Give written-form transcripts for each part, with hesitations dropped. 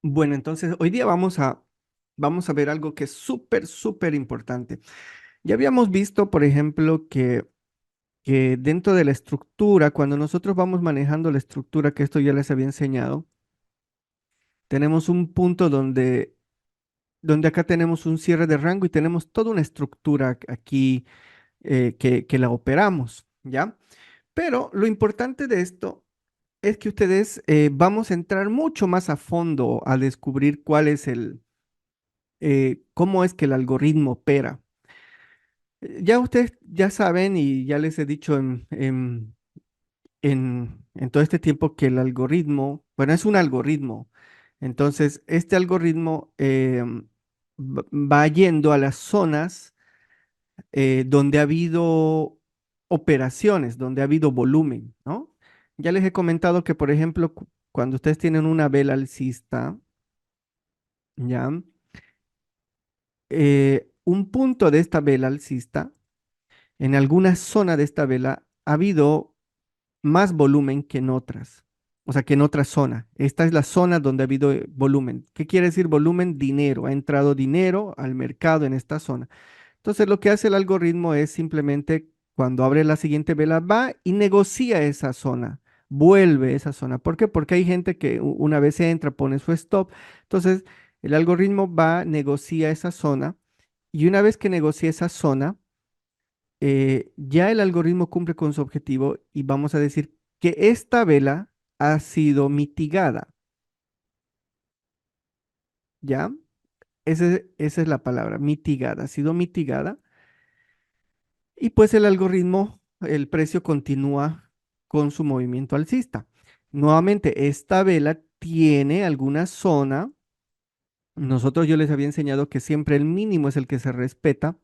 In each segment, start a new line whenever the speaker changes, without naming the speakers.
Bueno, entonces hoy día vamos a ver algo que es súper, súper importante. Ya habíamos visto, por ejemplo, que dentro de la estructura, cuando nosotros vamos manejando la estructura, que esto ya les había enseñado, tenemos un punto donde acá tenemos un cierre de rango y tenemos toda una estructura aquí que la operamos, ¿ya? Pero lo importante de esto es que ustedes vamos a entrar mucho más a fondo a descubrir cuál es cómo es que el algoritmo opera. Ya ustedes ya saben y ya les he dicho en todo este tiempo que el algoritmo, bueno, es un algoritmo. Entonces, este algoritmo va yendo a las zonas donde ha habido operaciones, donde ha habido volumen, ¿no? Ya les he comentado que, por ejemplo, cuando ustedes tienen una vela alcista, ¿ya? Un punto de esta vela alcista, en alguna zona de esta vela ha habido más volumen que en otras, o sea, que en otra zona. Esta es la zona donde ha habido volumen. ¿Qué quiere decir volumen? Dinero. Ha entrado dinero al mercado en esta zona. Entonces, lo que hace el algoritmo es simplemente cuando abre la siguiente vela, va y negocia esa zona, vuelve esa zona. ¿Por qué? Porque hay gente que una vez entra, pone su stop. Entonces, el algoritmo va, negocia esa zona y una vez que negocia esa zona, ya el algoritmo cumple con su objetivo y vamos a decir que esta vela ha sido mitigada, ¿ya? Esa es la palabra, mitigada, ha sido mitigada. Y pues el algoritmo, el precio continúa con su movimiento alcista. Nuevamente, esta vela tiene alguna zona. Nosotros yo les había enseñado que siempre el mínimo es el que se respeta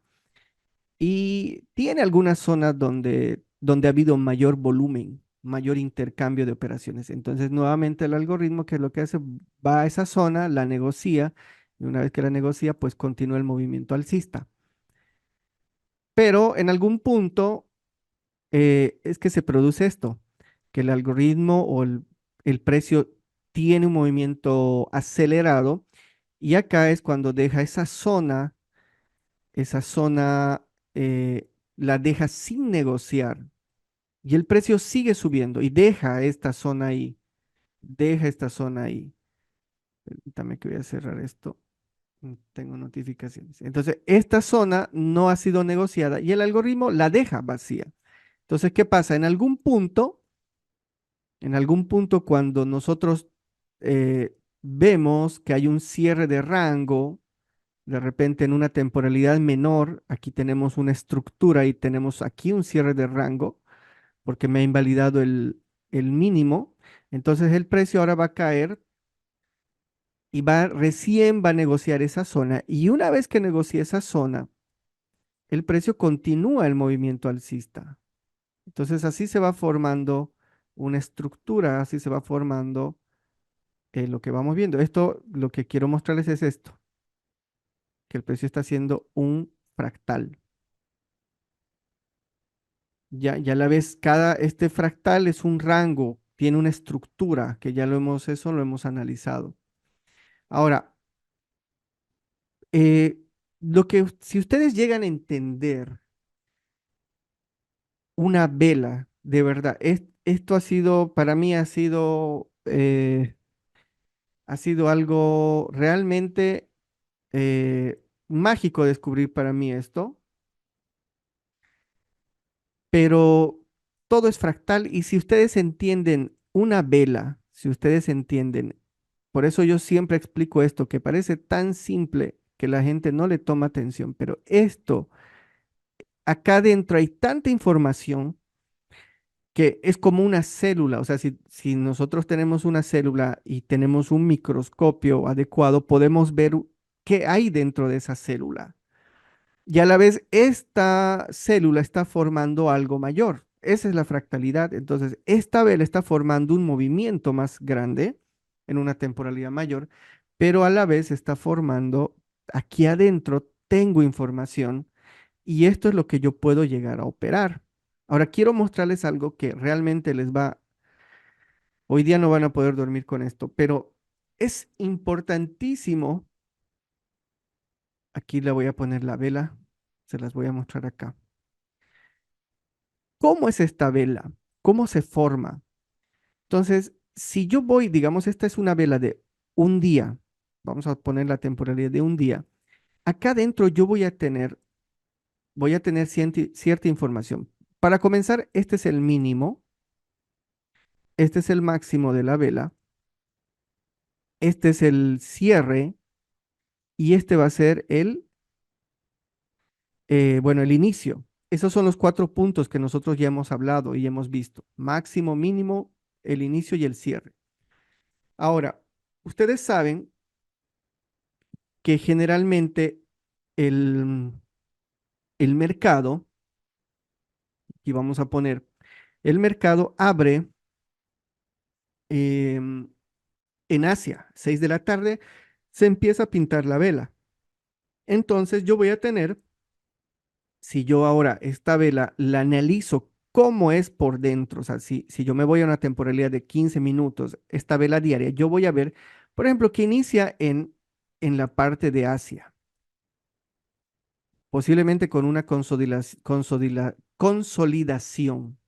y tiene algunas zonas donde ha habido mayor volumen, mayor intercambio de operaciones. Entonces, nuevamente el algoritmo que lo que hace va a esa zona, la negocia y una vez que la negocia, pues continúa el movimiento alcista. Pero en algún punto es que se produce esto, que el algoritmo el precio tiene un movimiento acelerado y acá es cuando deja esa zona la deja sin negociar y el precio sigue subiendo y deja esta zona ahí. Permítame que voy a cerrar esto. Tengo notificaciones. Entonces, esta zona no ha sido negociada y el algoritmo la deja vacía. Entonces, ¿qué pasa? En algún punto cuando nosotros vemos que hay un cierre de rango, de repente en una temporalidad menor, aquí tenemos una estructura y tenemos aquí un cierre de rango, porque me ha invalidado el mínimo, entonces el precio ahora va a caer y recién va a negociar esa zona. Y una vez que negocie esa zona, el precio continúa el movimiento alcista. Entonces así se va formando una estructura, así se va formando lo que vamos viendo. Esto, lo que quiero mostrarles es esto, que el precio está haciendo un fractal. Ya la ves, este fractal es un rango, tiene una estructura, que ya eso lo hemos analizado. Ahora, eh, si ustedes llegan a entender una vela, de verdad, esto para mí ha sido algo realmente mágico descubrir para mí esto, pero todo es fractal y si ustedes entienden una vela, si ustedes entienden, por eso yo siempre explico esto, que parece tan simple que la gente no le toma atención, pero acá dentro hay tanta información que es como una célula, o sea, si nosotros tenemos una célula y tenemos un microscopio adecuado, podemos ver qué hay dentro de esa célula. Y a la vez, esta célula está formando algo mayor. Esa es la fractalidad. Entonces, esta vela está formando un movimiento más grande en una temporalidad mayor, pero a la vez está formando, aquí adentro tengo información y esto es lo que yo puedo llegar a operar. Ahora, quiero mostrarles algo que realmente hoy día no van a poder dormir con esto, pero es importantísimo, aquí le voy a poner la vela, se las voy a mostrar acá. ¿Cómo es esta vela? ¿Cómo se forma? Entonces, si yo voy, digamos, esta es una vela de un día, vamos a poner la temporalidad de un día, acá dentro yo voy a tener cierta información. Para comenzar, este es el mínimo, este es el máximo de la vela, este es el cierre y este va a ser bueno, el inicio. Esos son los 4 puntos que nosotros ya hemos hablado y hemos visto. Máximo, mínimo, el inicio y el cierre. Ahora, ustedes saben que generalmente el, el mercado, y vamos a poner, el mercado abre em, en Asia, 6 de la tarde, se empieza a pintar la vela. Entonces yo voy a tener, si yo ahora esta vela la analizo cómo es por dentro, o sea, si yo me voy a una temporalidad de 15 minutos, esta vela diaria, yo voy a ver, por ejemplo, que inicia en la parte de Asia, posiblemente con una consolidación.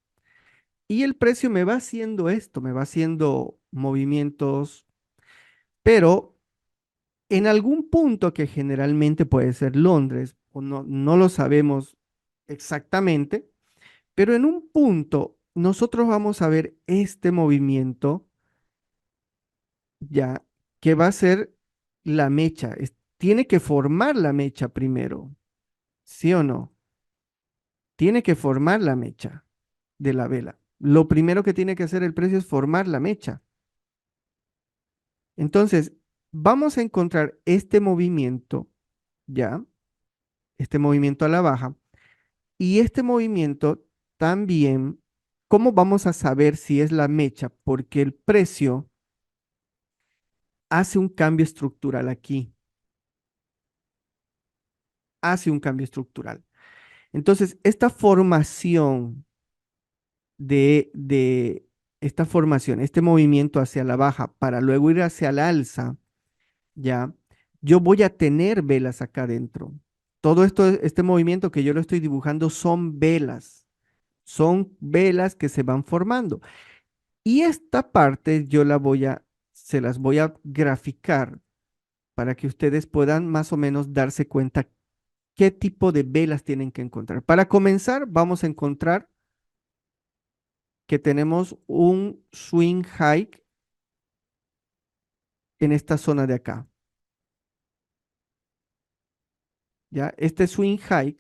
Y el precio me va haciendo esto, me va haciendo movimientos, pero en algún punto que generalmente puede ser Londres, o no, no lo sabemos exactamente, pero en un punto nosotros vamos a ver este movimiento ya que va a ser la mecha. Tiene que formar la mecha primero, ¿sí o no? Tiene que formar la mecha de la vela. Lo primero que tiene que hacer el precio es formar la mecha. Entonces, vamos a encontrar este movimiento, ya, este movimiento a la baja, y este movimiento también, ¿cómo vamos a saber si es la mecha? Porque el precio hace un cambio estructural aquí, hace un cambio estructural. Entonces, esta formación esta formación, este movimiento hacia la baja para luego ir hacia la alza, ya, yo voy a tener velas acá adentro. Todo esto, este movimiento que yo lo estoy dibujando son velas que se van formando. Y esta parte se las voy a graficar para que ustedes puedan más o menos darse cuenta qué tipo de velas tienen que encontrar. Para comenzar, vamos a encontrar que tenemos un swing high en esta zona de acá. ¿Ya? Este swing high,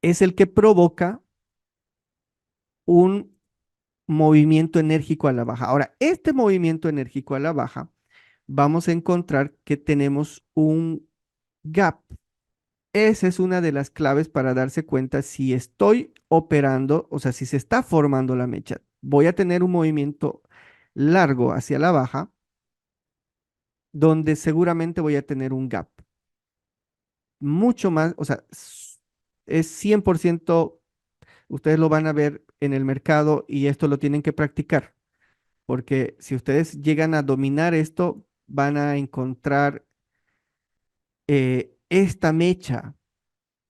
es el que provoca un movimiento enérgico a la baja. Ahora, este movimiento enérgico a la baja, vamos a encontrar que tenemos un gap. Esa es una de las claves para darse cuenta si estoy operando, o sea, si se está formando la mecha. Voy a tener un movimiento largo hacia la baja, donde seguramente voy a tener un gap. Mucho más, o sea, es 100%, ustedes lo van a ver en el mercado y esto lo tienen que practicar, porque si ustedes llegan a dominar esto, van a encontrar esta mecha.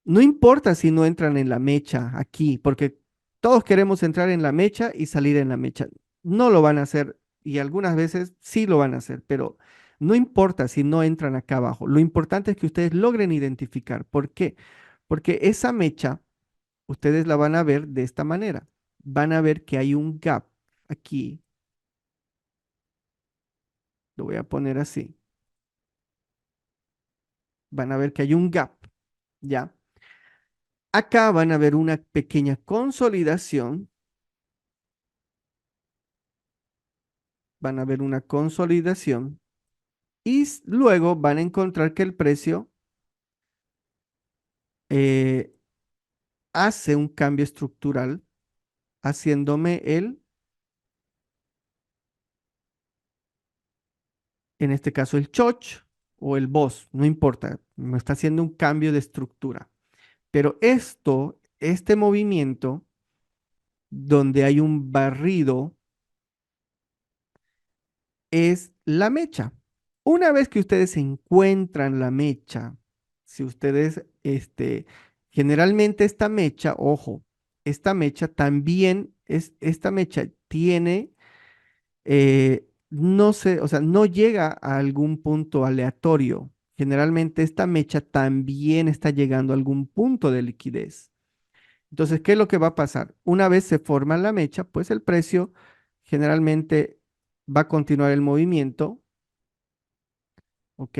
No importa si no entran en la mecha aquí, porque todos queremos entrar en la mecha y salir en la mecha. No lo van a hacer y algunas veces sí lo van a hacer, pero no importa si no entran acá abajo. Lo importante es que ustedes logren identificar. ¿Por qué? Porque esa mecha, ustedes la van a ver de esta manera. Van a ver que hay un gap aquí. Lo voy a poner así. Van a ver que hay un gap, ¿ya? Acá van a ver una pequeña consolidación, van a ver una consolidación y luego van a encontrar que el precio eh, hace un cambio estructural, haciéndome en este caso el choch o el boss, no importa, me está haciendo un cambio de estructura. Pero este movimiento, donde hay un barrido, es la mecha. Una vez que ustedes encuentran la mecha, si ustedes, generalmente esta mecha, ojo, esta mecha también esta mecha tiene, no sé, o sea, no llega a algún punto aleatorio. Generalmente esta mecha también está llegando a algún punto de liquidez. Entonces, ¿qué es lo que va a pasar? Una vez se forma la mecha, pues el precio generalmente va a continuar el movimiento, ¿ok?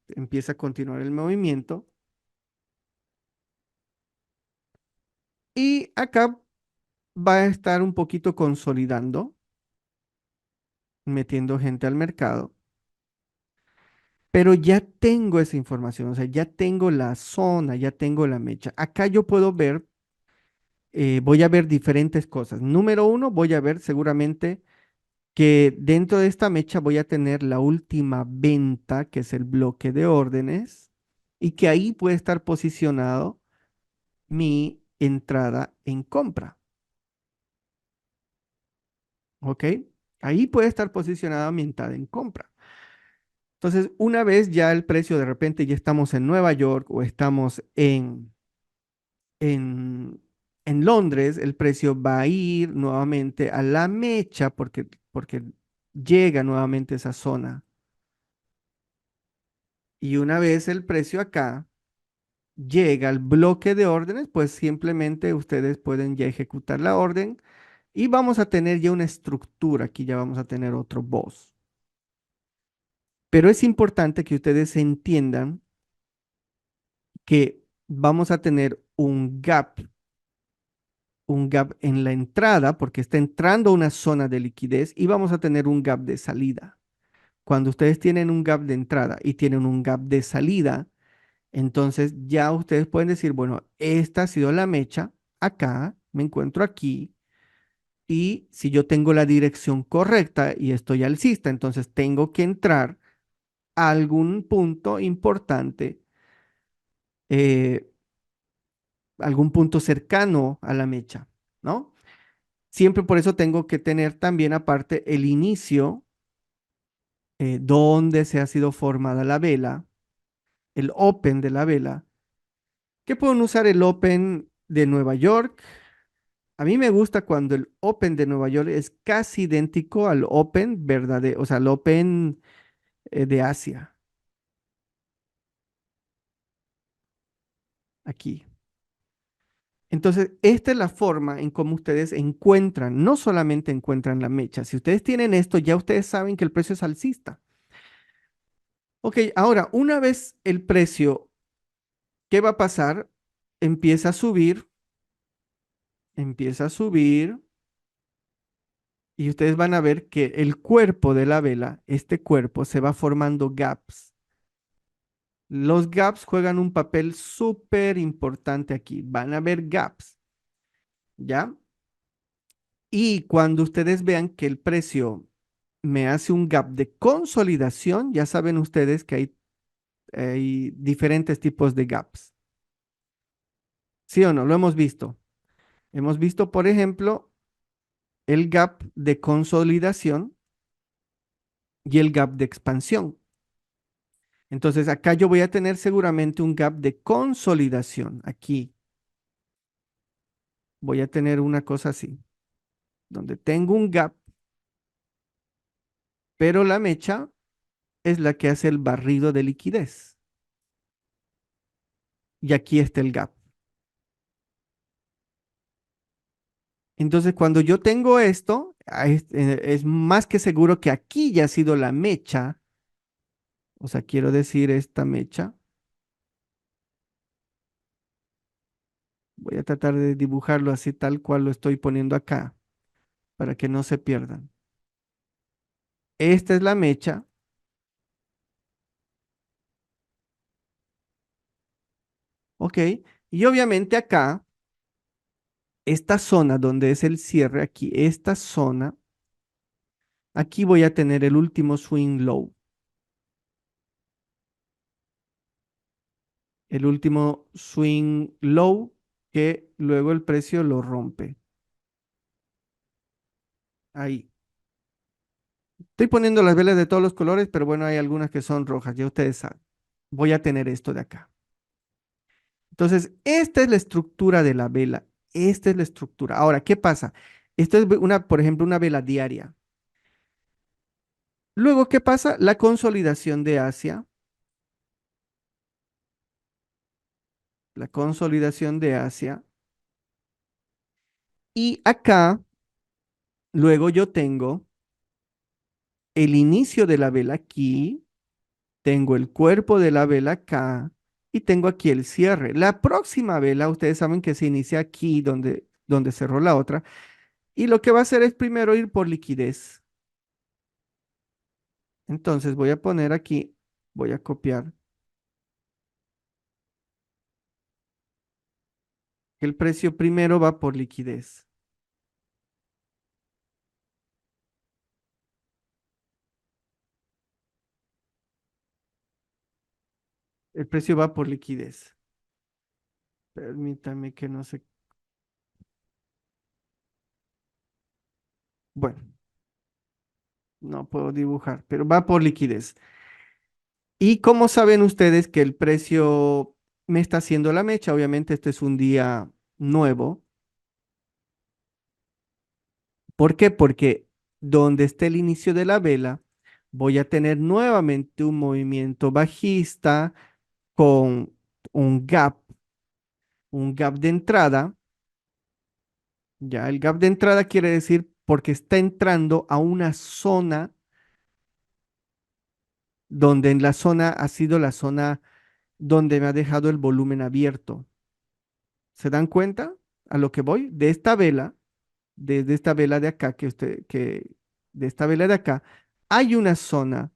Empieza a continuar el movimiento y acá va a estar un poquito consolidando, metiendo gente al mercado, pero ya tengo esa información, o sea, ya tengo la zona, ya tengo la mecha. Acá yo puedo ver, voy a ver diferentes cosas. Número uno, voy a ver seguramente que dentro de esta mecha voy a tener la última venta, que es el bloque de órdenes, y que ahí puede estar posicionado mi entrada en compra, ¿ok? Ahí puede estar posicionada mi entrada en compra. Entonces, una vez ya el precio de repente ya estamos en Nueva York o estamos en, en Londres, el precio va a ir nuevamente a la mecha porque llega nuevamente a esa zona. Y una vez el precio acá llega al bloque de órdenes, pues simplemente ustedes pueden ya ejecutar la orden y vamos a tener ya una estructura. Aquí ya vamos a tener otro boss. Pero es importante que ustedes entiendan que vamos a tener un gap en la entrada porque está entrando a una zona de liquidez y vamos a tener un gap de salida. Cuando ustedes tienen un gap de entrada y tienen un gap de salida, entonces ya ustedes pueden decir, bueno, esta ha sido la mecha, acá, me encuentro aquí, y si yo tengo la dirección correcta y estoy alcista, entonces tengo que entrar a algún punto importante, eh, algún punto cercano a la mecha, ¿no? Siempre por eso tengo que tener también aparte el inicio, donde se ha sido formada la vela, el open de la vela, que pueden usar el open de Nueva York. A mí me gusta cuando el Open de Nueva York es casi idéntico al Open verdadero, o sea, al Open de Asia, aquí. Entonces, esta es la forma en cómo ustedes encuentran, no solamente encuentran la mecha. Si ustedes tienen esto, ya ustedes saben que el precio es alcista. Ok, ahora, una vez el precio, ¿qué va a pasar? Empieza a subir, empieza a subir, y ustedes van a ver que el cuerpo de la vela, este cuerpo, se va formando gaps. Los gaps juegan un papel súper importante aquí. Van a haber gaps, ¿ya? Y cuando ustedes vean que el precio me hace un gap de consolidación, ya saben ustedes que hay diferentes tipos de gaps. ¿Sí o no? Lo hemos visto. Hemos visto, por ejemplo, el gap de consolidación y el gap de expansión. Entonces, acá yo voy a tener seguramente un gap de consolidación. Aquí voy a tener una cosa así, donde tengo un gap, pero la mecha es la que hace el barrido de liquidez. Y aquí está el gap. Entonces, cuando yo tengo esto, es más que seguro que aquí ya ha sido la mecha. O sea, quiero decir esta mecha. Voy a tratar de dibujarlo así tal cual lo estoy poniendo acá, para que no se pierdan. Esta es la mecha, ¿ok? Y obviamente acá, esta zona donde es el cierre, aquí, esta zona, aquí voy a tener el último swing low. el último swing low que luego el precio lo rompe. Ahí. Estoy poniendo las velas de todos los colores, pero bueno, hay algunas que son rojas, ya ustedes saben. Voy a tener esto de acá. Entonces, esta es la estructura de la vela. Esta es la estructura. Ahora, ¿qué pasa? Esto es una, por ejemplo, una vela diaria. Luego, ¿qué pasa? La consolidación de Asia. La consolidación de Asia. Y acá, luego yo tengo el inicio de la vela aquí, tengo el cuerpo de la vela acá y tengo aquí el cierre. La próxima vela, ustedes saben que se inicia aquí donde cerró la otra. Y lo que va a hacer es primero ir por liquidez. Entonces voy a poner aquí, voy a copiar que el precio primero va por liquidez. El precio va por liquidez. Permítame que no se... Bueno, no puedo dibujar, pero va por liquidez. ¿Y cómo saben ustedes que el precio me está haciendo la mecha? Obviamente este es un día nuevo. ¿Por qué? Porque donde esté el inicio de la vela, voy a tener nuevamente un movimiento bajista con un gap, un gap de entrada. Ya, el gap de entrada quiere decir porque está entrando a una zona donde en la zona ha sido la zona donde me ha dejado el volumen abierto. ¿Se dan cuenta a lo que voy? De esta vela, de esta vela de acá, de esta vela de acá, hay una zona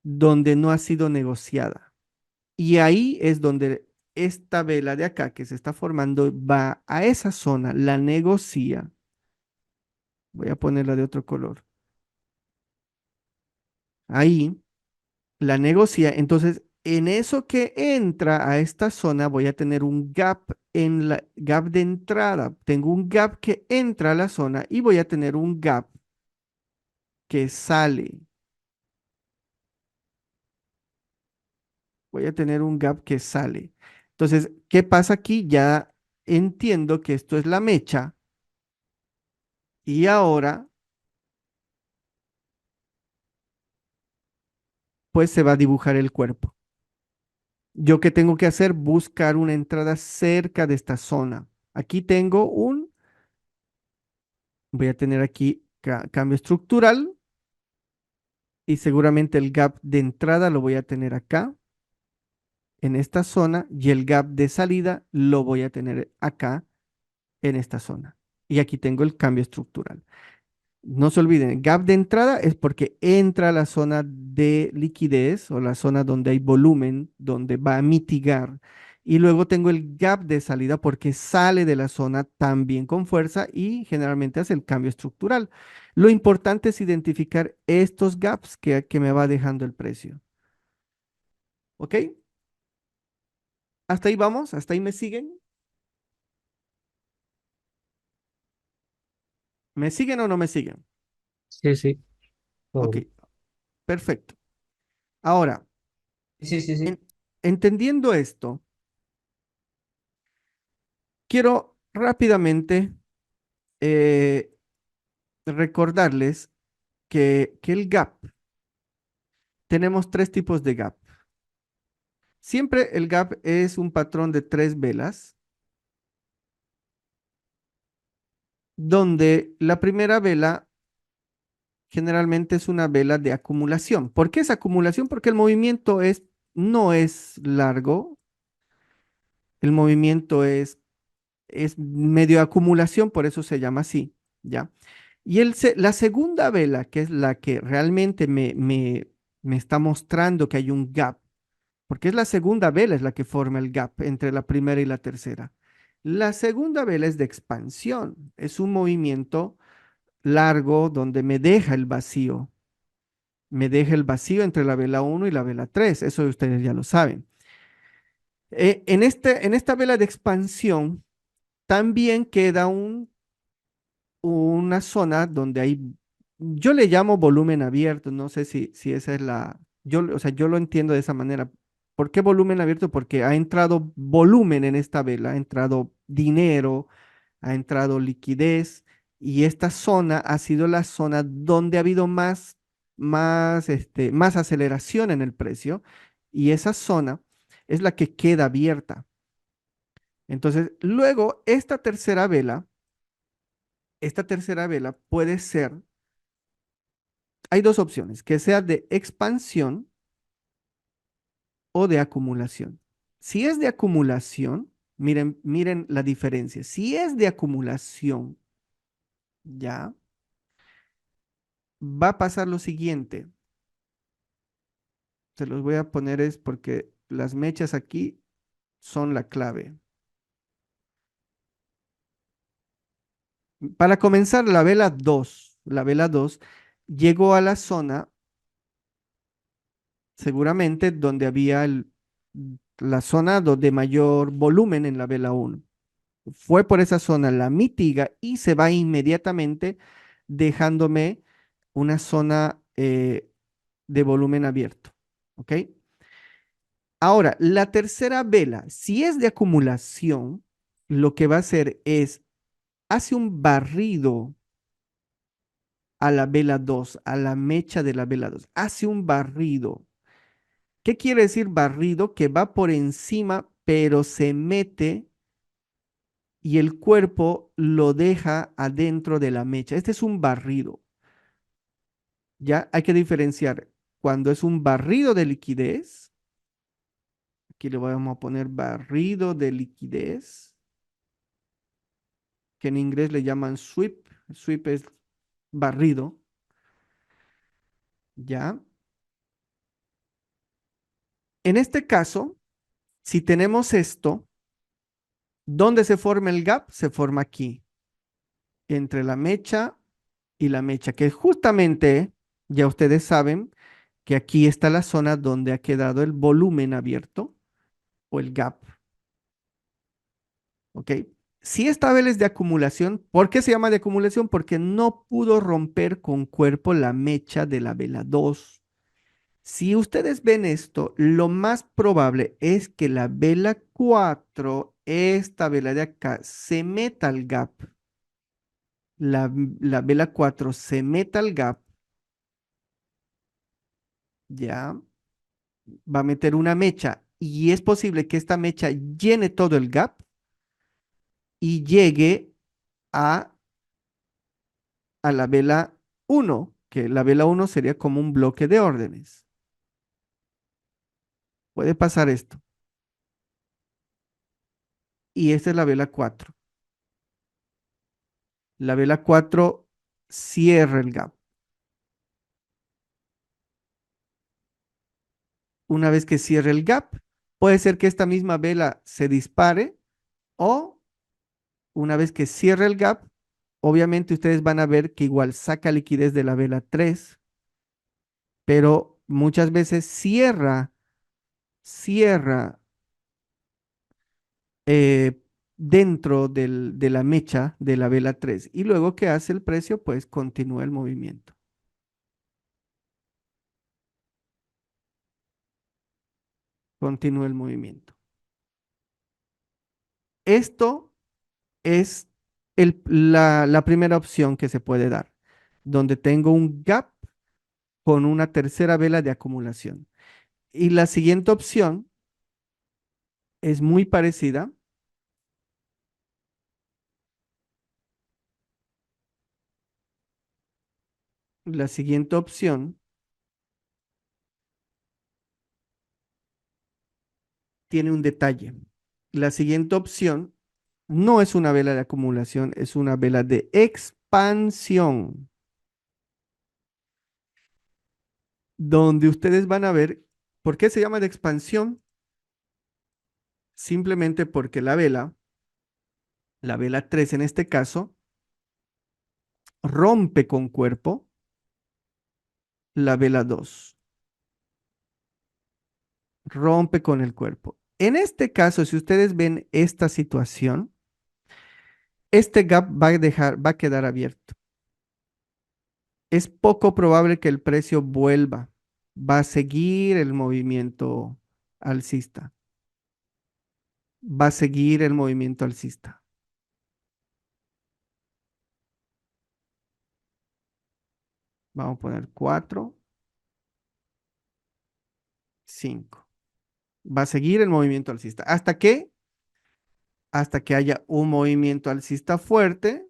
donde no ha sido negociada. Y ahí es donde esta vela de acá que se está formando va a esa zona, la negocia. Voy a ponerla de otro color. Ahí la negocia. Entonces, en eso que entra a esta zona, voy a tener un gap en la gap de entrada. Tengo un gap que entra a la zona y voy a tener un gap que sale. Voy a tener un gap que sale. Entonces, ¿qué pasa aquí? Ya entiendo que esto es la mecha y ahora, pues se va a dibujar el cuerpo. ¿Yo qué tengo que hacer? Buscar una entrada cerca de esta zona. Aquí tengo voy a tener aquí cambio estructural y seguramente el gap de entrada lo voy a tener acá, en esta zona, y el gap de salida lo voy a tener acá, en esta zona. Y aquí tengo el cambio estructural. No se olviden, gap de entrada es porque entra a la zona de liquidez o la zona donde hay volumen, donde va a mitigar. Y luego tengo el gap de salida porque sale de la zona también con fuerza y generalmente hace el cambio estructural. Lo importante es identificar estos gaps que me va dejando el precio. ¿Ok? Hasta ahí vamos, hasta ahí me siguen. ¿Me siguen o no me siguen?
Sí, sí, todo
Ok,
bien.
perfecto. Ahora,
Sí, sí, sí.
en- entendiendo esto, quiero rápidamente eh, recordarles que el gap, tenemos tres tipos de gap. Siempre el gap es un patrón de tres velas, donde la primera vela generalmente es una vela de acumulación. ¿Por qué es acumulación? Porque el movimiento no es largo, el movimiento es medio acumulación, por eso se llama así, ¿ya? Y la segunda vela, que es la que realmente me está mostrando que hay un gap, porque es la segunda vela, es la que forma el gap entre la primera y la tercera. La segunda vela es de expansión, es un movimiento largo donde me deja el vacío entre la vela uno y la vela 3. Eso ustedes ya lo saben. En esta vela de expansión también queda una zona donde hay, yo le llamo volumen abierto, no sé si esa es o sea, yo lo entiendo de esa manera. ¿Por qué volumen abierto? Porque ha entrado volumen en esta vela, ha entrado dinero, ha entrado liquidez y esta zona ha sido la zona donde ha habido más aceleración en el precio y esa zona es la que queda abierta. Entonces, luego, esta tercera vela puede ser, hay dos opciones, que sea de expansión o de acumulación. Si es de acumulación, miren la diferencia. Si es de acumulación, ya va a pasar lo siguiente. Se los voy a poner es porque las mechas aquí son la clave. Para comenzar, la vela 2 llegó a la zona seguramente donde había la zona de mayor volumen en la vela 1. Fue por esa zona, la mitiga y se va inmediatamente dejándome una zona de volumen abierto. ¿Ok? Ahora, la tercera vela, si es de acumulación, lo que va a hacer es, hace un barrido a la vela 2, a la mecha de la vela 2. Hace un barrido. ¿Qué quiere decir barrido? Que va por encima, pero se mete y el cuerpo lo deja adentro de la mecha. Este es un barrido. Ya hay que diferenciar cuando es un barrido de liquidez. Aquí le vamos a poner barrido de liquidez, que en inglés le llaman sweep. Sweep es barrido. Ya. En este caso, si tenemos esto, ¿dónde se forma el gap? Se forma aquí, entre la mecha y la mecha, que justamente, ya ustedes saben que aquí está la zona donde ha quedado el volumen abierto o el gap, ¿ok? Si esta vela es de acumulación, ¿por qué se llama de acumulación? Porque no pudo romper con cuerpo la mecha de la vela 2. Si ustedes ven esto, lo más probable es que la vela 4, esta vela de acá, se meta al gap. La vela 4 se meta al gap, ya, va a meter una mecha y es posible que esta mecha llene todo el gap y llegue a, a la vela 1, que la vela 1 sería como un bloque de órdenes. Puede pasar esto. Y esta es la vela 4. La vela 4 cierra el gap. Una vez que cierre el gap, puede ser que esta misma vela se dispare o una vez que cierre el gap, obviamente ustedes van a ver que igual saca liquidez de la vela 3, pero muchas veces cierra eh, dentro de la mecha de la vela 3 y luego que hace el precio, pues continúa el movimiento. Continúa el movimiento. Esto es la primera opción que se puede dar, donde tengo un gap con una tercera vela de acumulación. Y la siguiente opción es muy parecida. La siguiente opción tiene un detalle. La siguiente opción no es una vela de acumulación, es una vela de expansión, donde ustedes van a ver, ¿por qué se llama de expansión? Simplemente porque la vela 3 en este caso, rompe con cuerpo la vela 2, rompe con el cuerpo. En este caso, si ustedes ven esta situación, este gap va a quedar abierto. Es poco probable que el precio vuelva. Va a seguir el movimiento alcista. Va a seguir el movimiento alcista. Vamos a poner 4, 5. Va a seguir el movimiento alcista. ¿Hasta qué? Hasta que haya un movimiento alcista fuerte,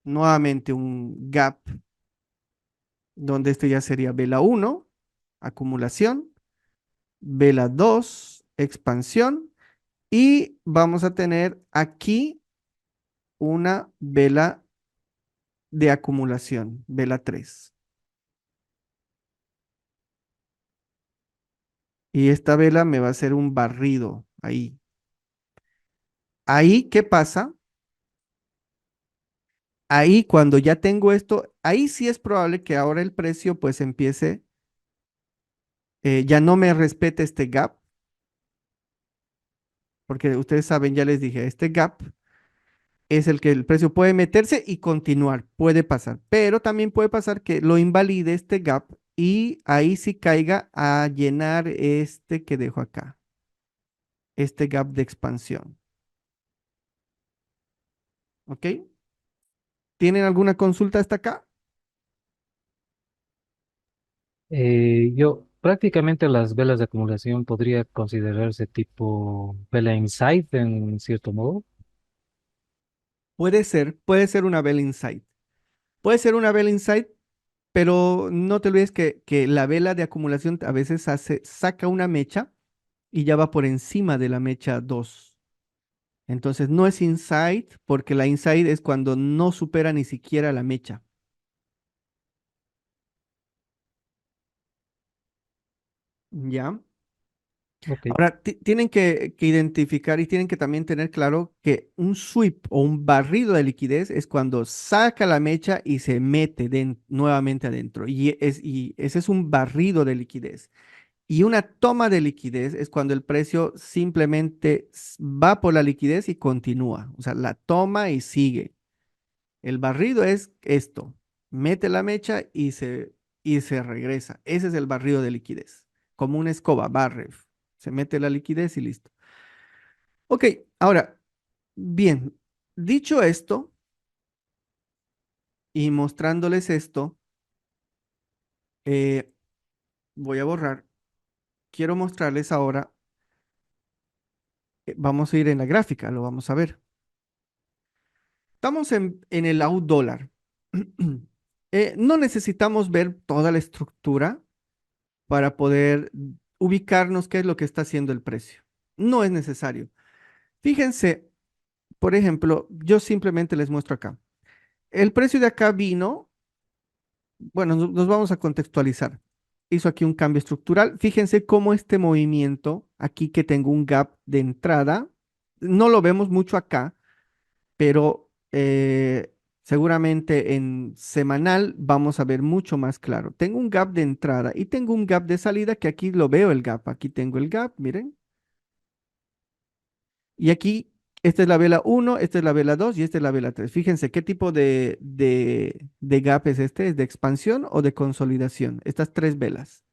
nuevamente un gap, donde esto ya sería vela 1, acumulación, vela 2, expansión, y vamos a tener aquí una vela de acumulación, vela 3. Y esta vela me va a hacer un barrido ahí. Ahí, ¿qué pasa? Ahí cuando ya tengo esto, ahí sí es probable que ahora el precio pues empiece, ya no me respete este gap, porque ustedes saben, ya les dije, este gap es el que el precio puede meterse y continuar, puede pasar, pero también puede pasar que lo invalide este gap y ahí sí caiga a llenar este que dejo acá, este gap de expansión. ¿Ok? ¿Tienen alguna consulta hasta acá?
Yo prácticamente las velas de acumulación podría considerarse tipo vela inside en cierto modo.
Puede ser una Bell Insight. Puede ser una Bell Insight, pero no te olvides que la vela de acumulación a veces saca una mecha y ya va por encima de la mecha 2. Entonces no es inside, porque la inside es cuando no supera ni siquiera la mecha. ¿Ya?
Ok,
Ahora, tienen que identificar y tienen que también tener claro que un sweep o un barrido de liquidez es cuando saca la mecha y se mete nuevamente adentro. Y ese es un barrido de liquidez. Y una toma de liquidez es cuando el precio simplemente va por la liquidez y continúa. O sea, la toma y sigue. El barrido es esto. Mete la mecha y se regresa. Ese es el barrido de liquidez. Como una escoba, barre. Se mete la liquidez y listo. Ok, ahora, bien, dicho esto y mostrándoles esto, eh, voy a borrar. Quiero mostrarles ahora, vamos a ir en la gráfica, lo vamos a ver. Estamos en el out dólar. No necesitamos ver toda la estructura para poder ubicarnos qué es lo que está haciendo el precio. No es necesario. Fíjense, por ejemplo, yo simplemente les muestro acá. El precio de acá vino, bueno, nos vamos a contextualizar. Hizo aquí un cambio estructural. Fíjense cómo este movimiento, aquí que tengo un gap de entrada, no lo vemos mucho acá, pero seguramente en semanal vamos a ver mucho más claro. Tengo un gap de entrada y tengo un gap de salida que aquí lo veo el gap. Aquí tengo el gap, miren. Y aquí, esta es la vela 1, esta es la vela 2 y esta es la vela 3. Fíjense qué tipo de gap es este. ¿Es de expansión o de consolidación? Estas tres velas.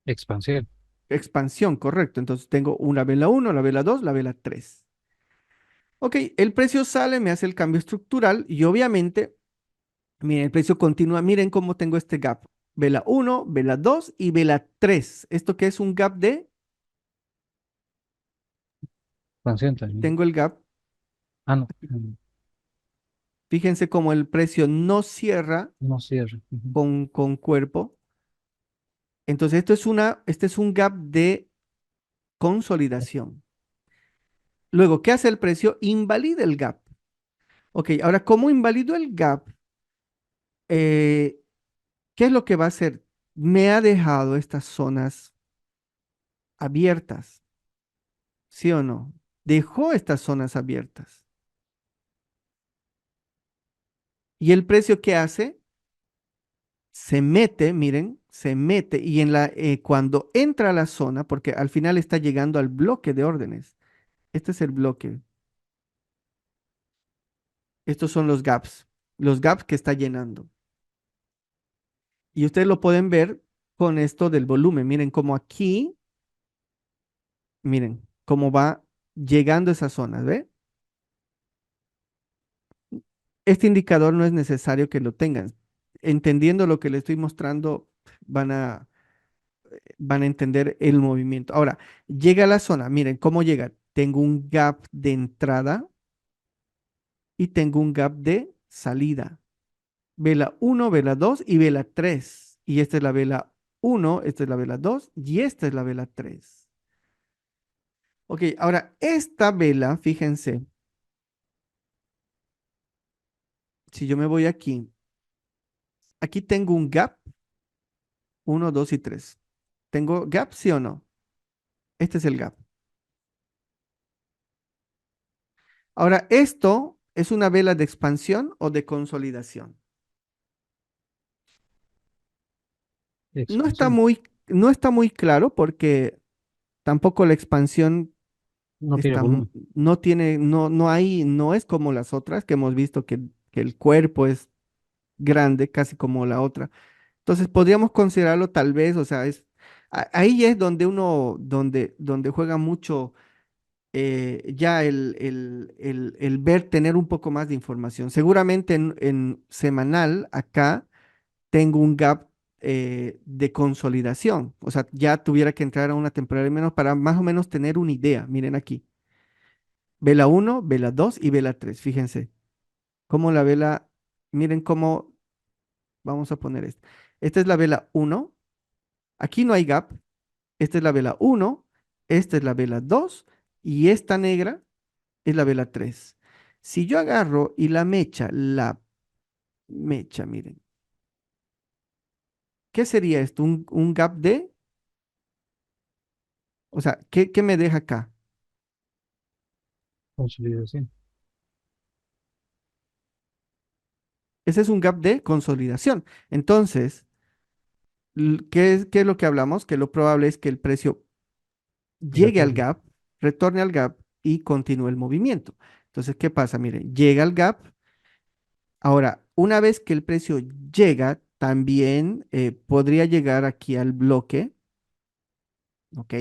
expansión.
Expansión, correcto. Entonces tengo una vela 1, la vela 2, la vela 3. Ok, el precio sale, me hace el cambio estructural y obviamente, miren, el precio continúa. Miren cómo tengo este gap. Vela 1, vela 2 y vela 3. ¿Esto qué es un gap de?
Expansión también.
Tengo el gap.
Ah, no,
Fíjense cómo el precio no cierra
no cierra. Ujú.
con cuerpo. Entonces, este es un gap de consolidación. Luego, ¿qué hace el precio? Invalida el gap. Ok, ahora, ¿cómo invalido el gap? Eh, ¿Qué es lo que va a hacer? Me ha dejado estas zonas abiertas, ¿sí o no? Dejó estas zonas abiertas. ¿Y el precio qué hace? se mete, miren, se mete y cuando entra a la zona, porque al final está llegando al bloque de órdenes. Este es el bloque. Estos son los gaps que está llenando. Y ustedes lo pueden ver con esto del volumen. Miren cómo aquí, miren cómo va llegando esa zona, ¿ve? Este indicador no es necesario que lo tengan. Entendiendo lo que les estoy mostrando, van a, van a entender el movimiento. Ahora, llega a la zona, miren cómo llega. Tengo un gap de entrada y tengo un gap de salida. Vela uno, vela 2 y vela 3. Y esta es la vela uno, esta es la vela 2 y esta es la vela 3. Ok, ahora esta vela, fíjense, si yo me voy aquí, aquí tengo un gap, uno, 2 y 3. ¿Tengo gap, sí o no? Este es el gap. Ahora, ¿esto es una vela de expansión o de consolidación? No está
Expansión.
muy, no está muy claro porque tampoco la expansión
No tiene
está,
volumen.
no tiene, no hay, no es como las otras que hemos visto que el cuerpo es grande, casi como la otra. Entonces podríamos considerarlo tal vez, o sea, ahí es donde donde juega mucho ya el ver, tener un poco más de información. Seguramente en semanal acá tengo un gap de consolidación, o sea, ya tuviera que entrar a una temporada menos para más o menos tener una idea. Miren aquí, vela uno, vela 2 y vela 3. Fíjense cómo la vela, miren cómo, vamos a poner esto. Esta es la vela uno, aquí no hay gap. Esta es la vela uno, esta es la vela 2 y esta negra es la vela 3. Si yo agarro y la mecha, miren, ¿qué sería esto? Un gap de, o sea, ¿qué me deja acá?
Consolidación.
Ese es un gap de consolidación. Entonces, ¿qué es lo que hablamos? Que lo probable es que el precio llegue al
Retorno.
gap, retorne al gap y continúe el movimiento. Entonces, ¿qué pasa? Miren, llega al gap. Ahora, una vez que el precio llega, también podría llegar aquí al bloque, ¿ok?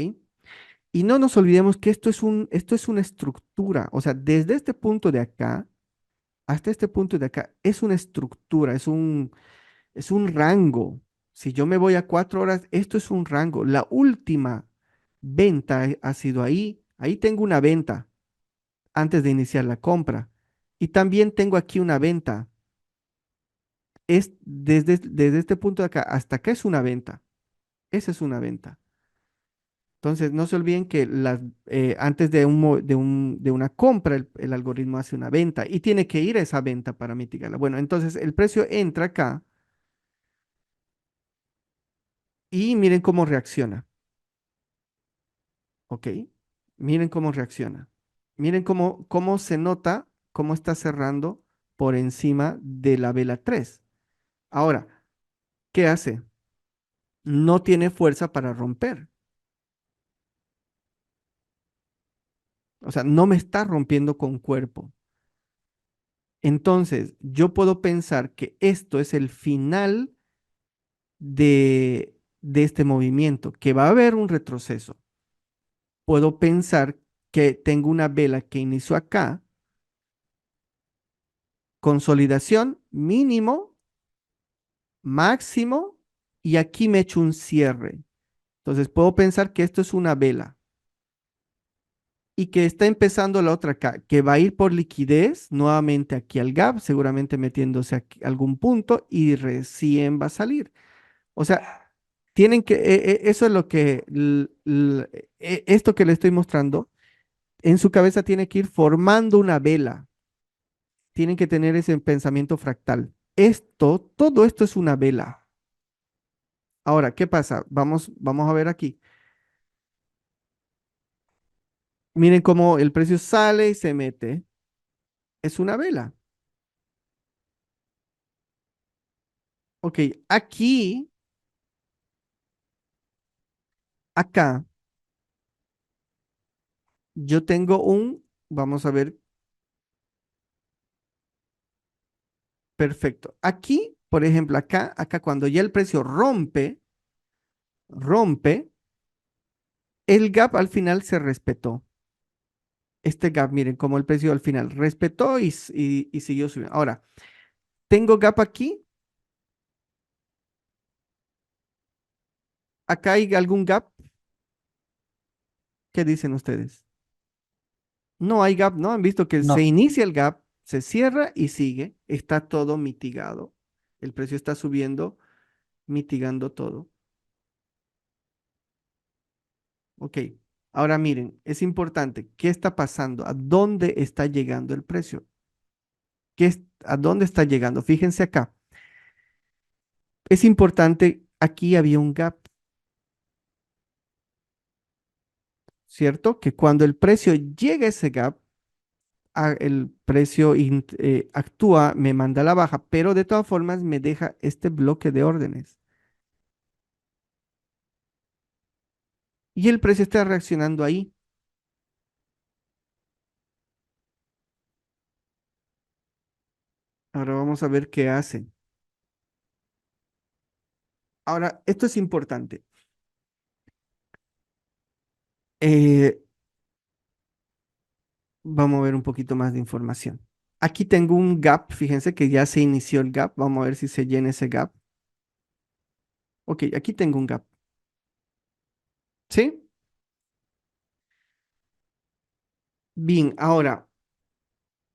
Y no nos olvidemos que esto es una estructura, o sea, desde este punto de acá hasta este punto de acá es una estructura, es un rango. Si yo me voy a 4 horas, esto es un rango. La última venta ha sido ahí. Ahí tengo una venta antes de iniciar la compra. Y también tengo aquí una venta. Es desde este punto de acá hasta acá es una venta. Esa es una venta. Entonces, no se olviden que antes de una compra, el algoritmo hace una venta y tiene que ir a esa venta para mitigarla. Bueno, entonces el precio entra acá y miren cómo reacciona, ¿ok? Miren cómo reacciona. Miren cómo se nota, cómo está cerrando por encima de la vela 3. Ahora, ¿qué hace? No tiene fuerza para romper. O sea, no me está rompiendo con cuerpo. Entonces, yo puedo pensar que esto es el final de este movimiento, que va a haber un retroceso. Puedo pensar que tengo una vela que inició acá, consolidación mínimo, máximo, y aquí me echo un cierre. Entonces, puedo pensar que esto es una vela y que está empezando la otra acá, que va a ir por liquidez nuevamente aquí al gap, seguramente metiéndose a algún punto y recién va a salir. O sea, tienen que, eso es lo que, esto que le estoy mostrando, en su cabeza tiene que ir formando una vela, tienen que tener ese pensamiento fractal. Todo esto es una vela. Ahora, ¿qué pasa? Vamos a ver aquí. Miren cómo el precio sale y se mete. Es una vela. Ok, aquí, acá, yo tengo vamos a ver, perfecto. Aquí, por ejemplo, acá cuando ya el precio rompe, el gap al final se respetó. Este gap, miren, como el precio al final respetó y siguió subiendo. Ahora, tengo gap aquí. Acá hay algún gap. ¿Qué dicen ustedes? No hay gap, ¿no? Han visto que se
No,
inicia el gap, se cierra y sigue. Está todo mitigado. El precio está subiendo, mitigando todo. Ok. Ahora miren, es importante. ¿Qué está pasando? ¿A dónde está llegando el precio? ¿A dónde está llegando? Fíjense acá. Es importante, aquí había un gap, ¿cierto? Que cuando el precio llega a ese gap, el precio actúa, me manda a la baja, pero de todas formas me deja este bloque de órdenes. Y el precio está reaccionando ahí. Ahora vamos a ver qué hace. Ahora, esto es importante. Eh, Vamos a ver un poquito más de información. Aquí tengo un gap, fíjense que ya se inició el gap. Vamos a ver si se llena ese gap. Ok, aquí tengo un gap. ¿Sí? Bien, ahora,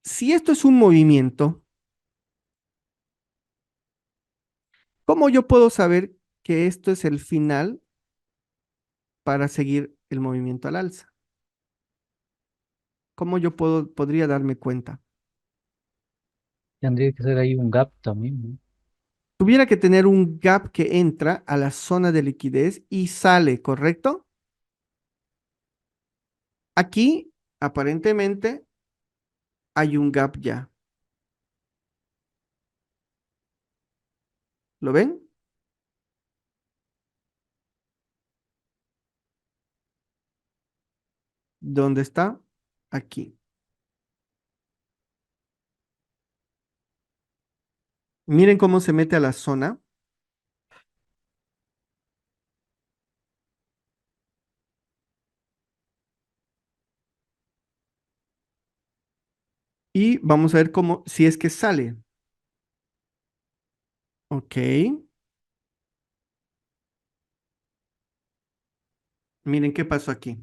si esto es un movimiento, ¿cómo yo puedo saber que esto es el final para seguir el movimiento al alza? ¿Cómo yo podría darme cuenta?
tendría que ser ahí un gap también, ¿no?
Tuviera que tener un gap que entra a la zona de liquidez y sale, ¿correcto? Aquí, aparentemente, hay un gap ya. ¿Lo ven? ¿Dónde está? Aquí. Miren cómo se mete a la zona y vamos a ver cómo, si es que sale. Ok. Miren qué pasó aquí.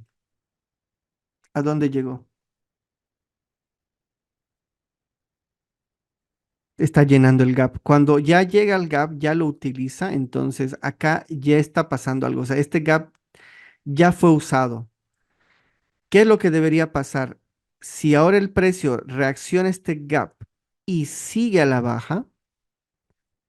¿A dónde llegó? Está llenando el gap. Cuando ya llega al gap, ya lo utiliza, entonces acá ya está pasando algo. O sea, este gap ya fue usado. ¿Qué es lo que debería pasar? Si ahora el precio reacciona a este gap y sigue a la baja,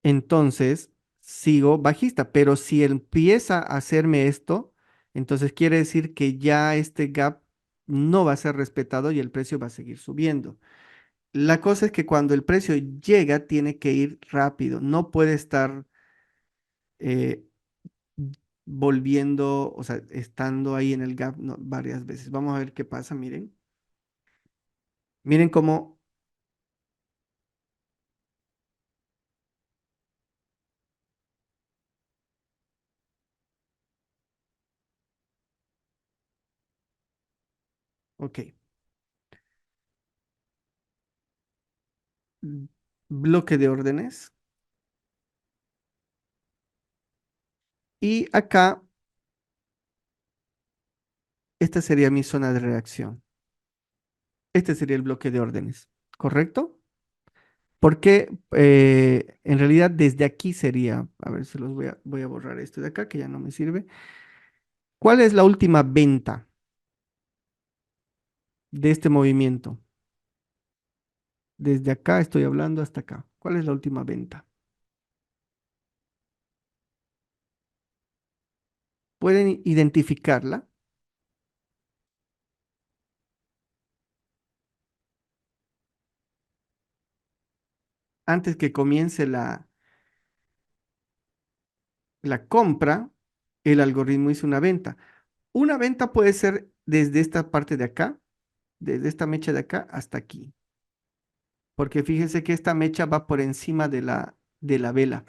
entonces sigo bajista. Pero si empieza a hacerme esto, entonces quiere decir que ya este gap no va a ser respetado y el precio va a seguir subiendo. La cosa es que cuando el precio llega, tiene que ir rápido. No puede estar eh, volviendo, o sea, estando ahí en el gap varias veces. Vamos a ver qué pasa, miren. Miren cómo, ok, mm, bloque de órdenes. Y acá, esta sería mi zona de reacción. Este sería el bloque de órdenes, ¿correcto? Porque en realidad desde aquí sería, a ver, voy a borrar esto de acá que ya no me sirve. ¿Cuál es la última venta de este movimiento? Desde acá estoy hablando hasta acá. ¿Cuál es la última venta? ¿Pueden identificarla antes que comience la compra, el algoritmo hizo una venta. Una venta puede ser desde esta parte de acá, desde esta mecha de acá hasta aquí, porque fíjense que esta mecha va por encima de la vela.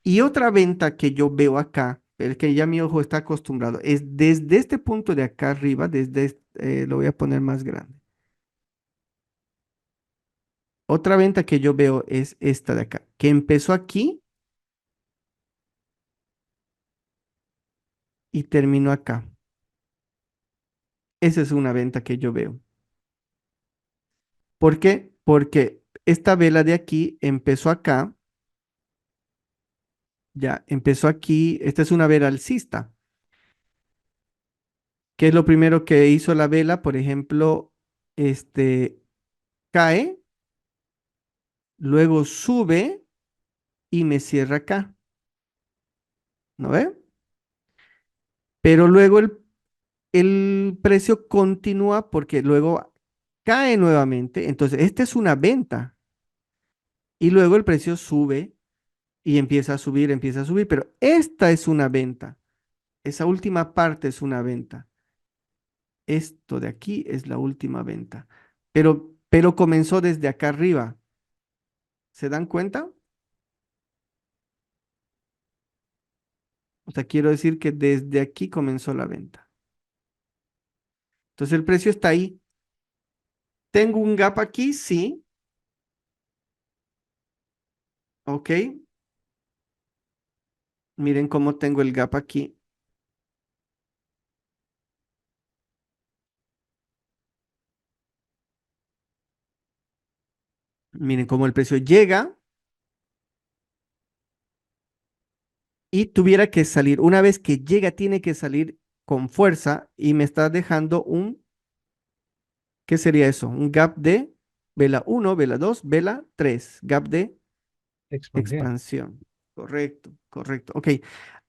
Y otra venta que yo veo acá, el que ya mi ojo está acostumbrado, es desde este punto de acá arriba, lo voy a poner más grande. Otra venta que yo veo es esta de acá, que empezó aquí y terminó acá. Esa es una venta que yo veo. ¿Por qué? Porque esta vela de aquí empezó acá, ya empezó aquí. Esta es una vela alcista. ¿Qué es lo primero que hizo la vela? Por ejemplo, este cae, luego sube y me cierra acá, ¿no ve? Pero luego el precio continúa porque luego cae nuevamente. Entonces, esta es una venta y luego el precio sube y empieza a subir, pero esta es una venta. Esa última parte es una venta. Esto de aquí es la última venta. Pero comenzó desde acá arriba. ¿Se dan cuenta? O sea, quiero decir que desde aquí comenzó la venta. Entonces el precio está ahí. ¿Tengo un gap aquí? Sí. Ok. Miren cómo tengo el gap aquí. Miren cómo el precio llega y tuviera que salir. Una vez que llega, tiene que salir con fuerza y me está dejando ¿qué sería eso? Un gap de vela uno, vela 2, vela 3. Gap de
Expansión.
expansión. Correcto, correcto. Ok,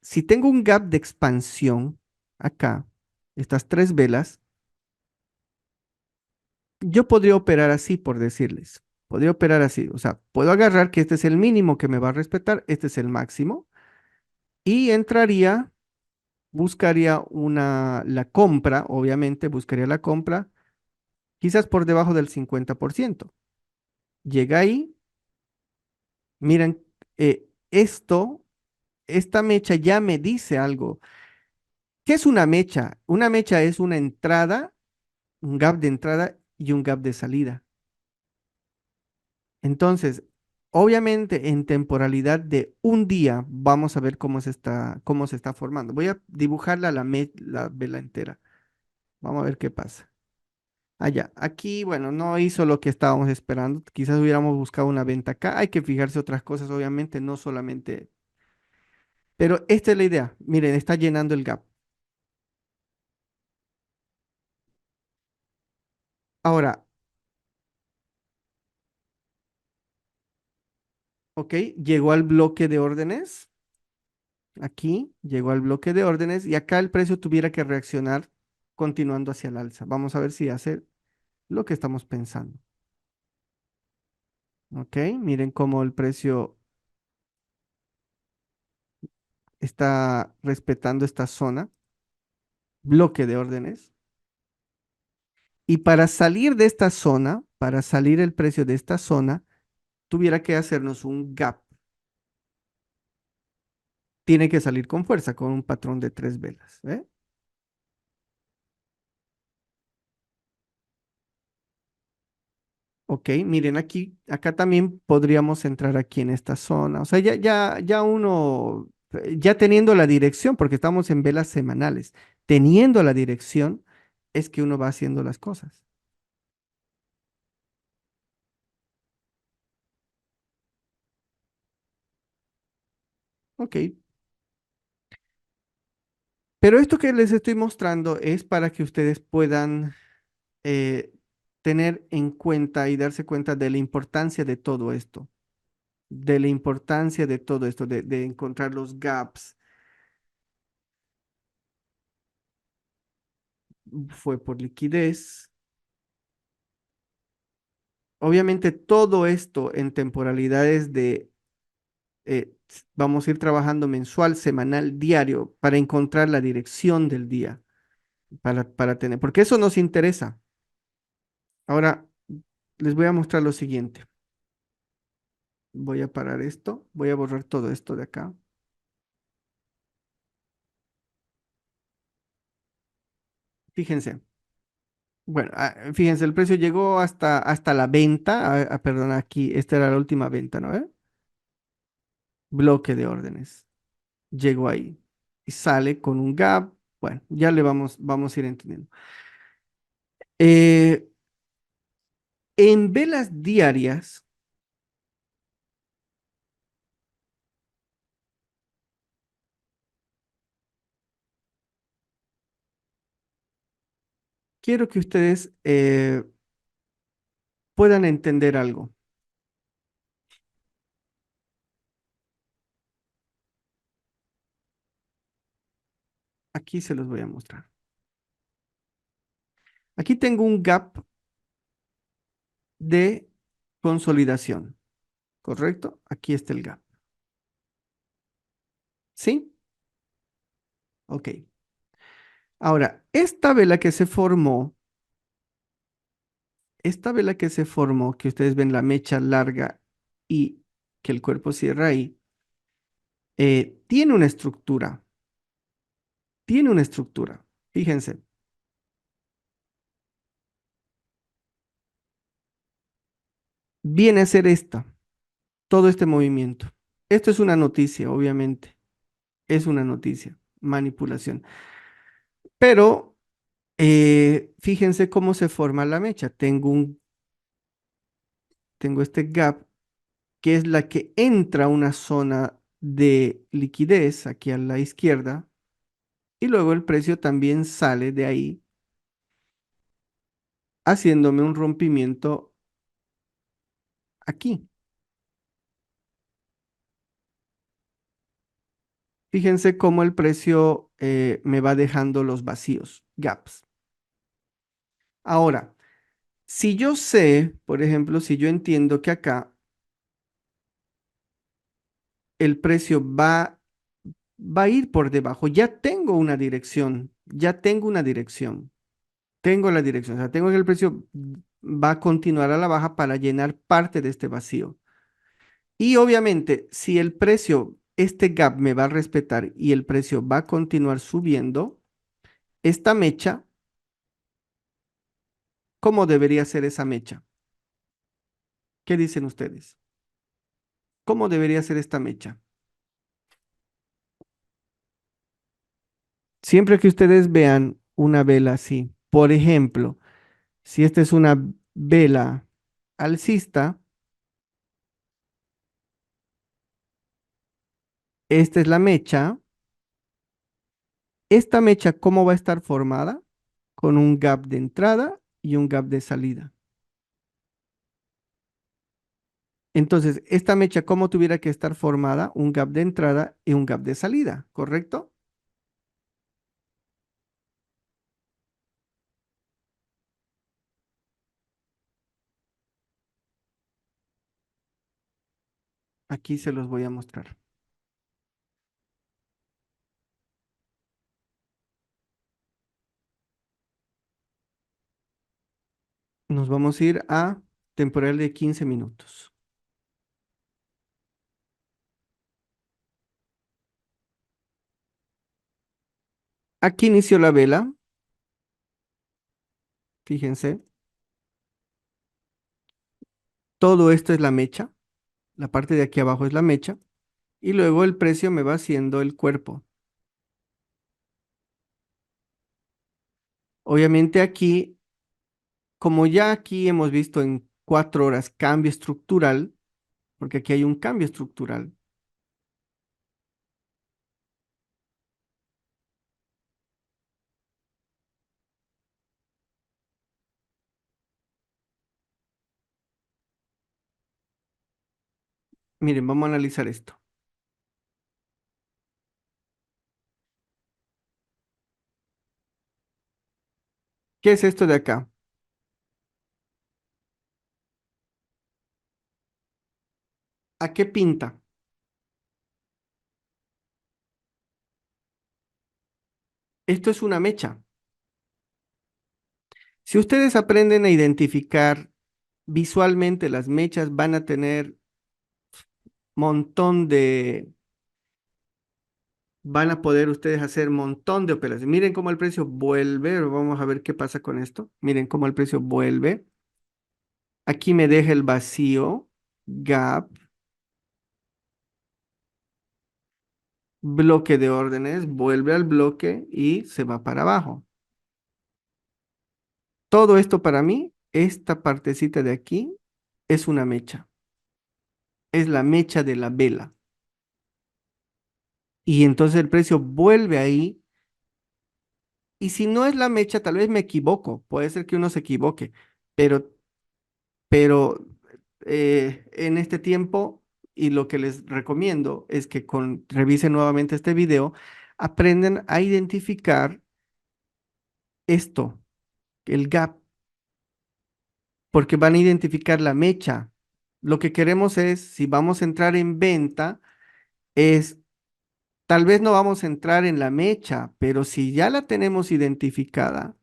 si tengo un gap de expansión acá, estas tres velas, yo podría operar así, por decirles. Podría operar así. O sea, puedo agarrar que este es el mínimo que me va a respetar, este es el máximo, y entraría, buscaría la compra, obviamente, buscaría la compra, quizás por debajo del 50%. Llega ahí, miren, esta mecha ya me dice algo. ¿Qué es una mecha? Una mecha es una entrada, un gap de entrada y un gap de salida. Entonces, obviamente en temporalidad de un día vamos a ver cómo se está formando. Voy a dibujarla la vela entera. Vamos a ver qué pasa. Allá, aquí, bueno, no hizo lo que estábamos esperando. Quizás hubiéramos buscado una venta acá. Hay que fijarse otras cosas, obviamente, no solamente. Pero esta es la idea. Miren, está llenando el gap. Ahora, ok, llegó al bloque de órdenes. Aquí llegó al bloque de órdenes y acá el precio tuviera que reaccionar continuando hacia el alza. Vamos a ver si hace lo que estamos pensando. Ok, miren cómo el precio está respetando esta zona, bloque de órdenes. Y para salir de esta zona, para salir el precio de esta zona, tuviera que hacernos un gap. Tiene que salir con fuerza, con un patrón de tres velas. ¿Eh? Ok, miren aquí, acá también podríamos entrar aquí en esta zona. O sea, ya uno, ya teniendo la dirección, porque estamos en velas semanales, teniendo la dirección, es que uno va haciendo las cosas. Ok, pero esto que les estoy mostrando es para que ustedes puedan eh, tener en cuenta y darse cuenta de la importancia de todo esto, de la importancia de todo esto, de encontrar los gaps. Fue por liquidez. Obviamente todo esto en temporalidades de vamos a ir trabajando mensual, semanal, diario, para encontrar la dirección del día, para tener, porque eso nos interesa. Ahora, les voy a mostrar lo siguiente. Voy a parar esto, voy a borrar todo esto de acá. Fíjense. Bueno, fíjense, el precio llegó hasta la venta. Perdón, aquí, esta era la última venta, ¿no? Bloque de órdenes. Llegó ahí. Y sale con un gap. Bueno, ya le vamos a ir entendiendo. Eh, en velas diarias, quiero que ustedes puedan entender algo. Aquí se los voy a mostrar. Aquí tengo un gap de consolidación, ¿correcto? Aquí está el gap. ¿Sí? Ok. Ahora, esta vela que se formó, que ustedes ven la mecha larga y que el cuerpo cierra ahí, tiene una estructura, tiene una estructura. Fíjense, viene a ser esta, todo este movimiento. Esto es una noticia, obviamente, es una noticia, manipulación. Pero fíjense cómo se forma la mecha. Tengo este gap, que es la que entra a una zona de liquidez aquí a la izquierda, y luego el precio también sale de ahí, haciéndome un rompimiento aquí. Fíjense cómo el precio me va dejando los vacíos, gaps. Ahora, si yo sé, por ejemplo, si yo entiendo que acá el precio va a ir por debajo, ya tengo una dirección, ya tengo una dirección, tengo la dirección, o sea, tengo que el precio va a continuar a la baja para llenar parte de este vacío. Y obviamente, si el precio, este gap me va a respetar y el precio va a continuar subiendo, esta mecha, ¿cómo debería ser esa mecha? ¿Qué dicen ustedes? ¿Cómo debería ser esta mecha? Siempre que ustedes vean una vela así, por ejemplo, si esta es una vela alcista, esta es la mecha. Esta mecha, ¿cómo va a estar formada? Con un gap de entrada y un gap de salida. Entonces, esta mecha, ¿cómo tuviera que estar formada? Un gap de entrada y un gap de salida, ¿correcto? Aquí se los voy a mostrar. Nos vamos a ir a temporal de 15 minutos. Aquí inició la vela, fíjense, todo esto es la mecha, la parte de aquí abajo es la mecha, y luego el precio me va haciendo el cuerpo. Obviamente aquí, como ya aquí hemos visto en 4 horas cambio estructural, porque aquí hay un cambio estructural. Miren, vamos a analizar esto. ¿Qué es esto de acá? ¿A qué pinta? Esto es una mecha. Si ustedes aprenden a identificar visualmente las mechas, van a tener montón de, van a poder ustedes hacer montón de operaciones. Miren cómo el precio vuelve, vamos a ver qué pasa con esto. Miren cómo el precio vuelve. Aquí me deja el vacío, gap, bloque de órdenes, vuelve al bloque y se va para abajo. Todo esto para mí, esta partecita de aquí, es una mecha. Es la mecha de la vela. Y entonces el precio vuelve ahí. Y si no es la mecha, tal vez me equivoco. Puede ser que uno se equivoque. Pero, pero en este tiempo, y lo que les recomiendo es que revisen nuevamente este video, aprenden a identificar esto, el gap, porque van a identificar la mecha. Lo que queremos es, si vamos a entrar en venta, es, tal vez no vamos a entrar en la mecha, pero si ya la tenemos identificada,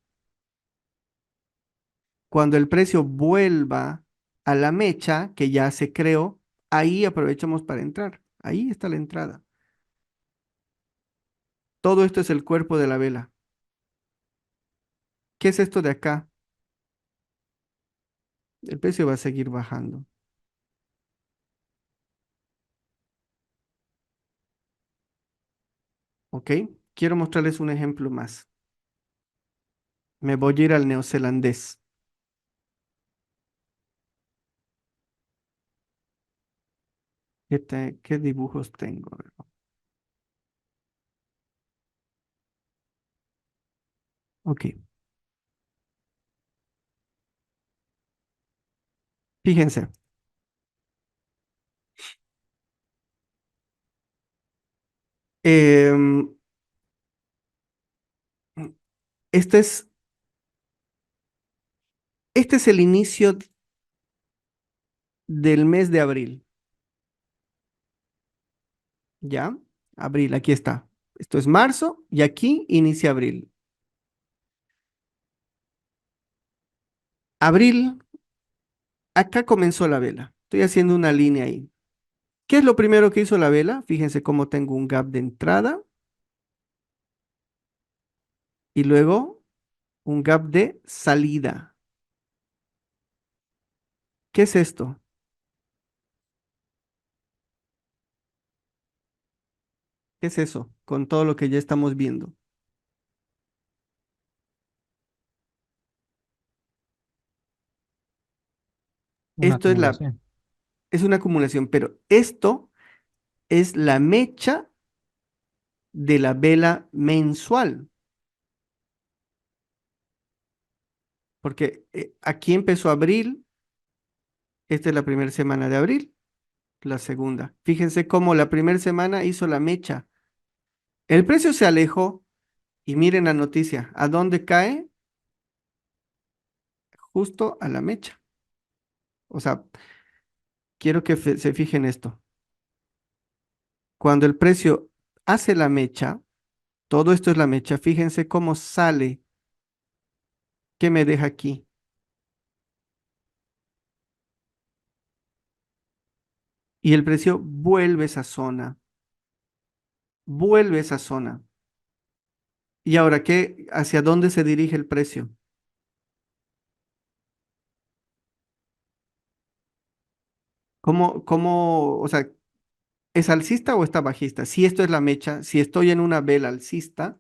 cuando el precio vuelva a la mecha que ya se creó, ahí aprovechamos para entrar. Ahí está la entrada. Todo esto es el cuerpo de la vela. ¿Qué es esto de acá? El precio va a seguir bajando. ¿Ok? Quiero mostrarles un ejemplo más. Me voy a ir al neozelandés. ¿Qué dibujos tengo? Ok, fíjense. em, este es, este es el inicio del mes de abril. ¿Ya? Abril, aquí está. Esto es marzo y aquí inicia abril. Abril, acá comenzó la vela. Estoy haciendo una línea ahí. ¿Qué es lo primero que hizo la vela? Fíjense cómo tengo un gap de entrada y luego un gap de salida. ¿Qué es esto? ¿Qué es eso? Con todo lo que ya estamos viendo.
Una
Esto
acumulación.
es una acumulación, pero esto es la mecha de la vela mensual, porque aquí empezó abril, esta es la primera semana de abril, la segunda. Fíjense cómo la primera semana hizo la mecha. El precio se alejó y miren la noticia, ¿a dónde cae? Justo a la mecha. O sea, quiero que se fijen esto. Cuando el precio hace la mecha, todo esto es la mecha, fíjense cómo sale, qué me deja aquí. Y el precio vuelve a esa zona, vuelve a esa zona. ¿Y ahora qué? ¿Hacia dónde se dirige el precio? O sea, ¿es alcista o está bajista? Si esto es la mecha, si estoy en una vela alcista,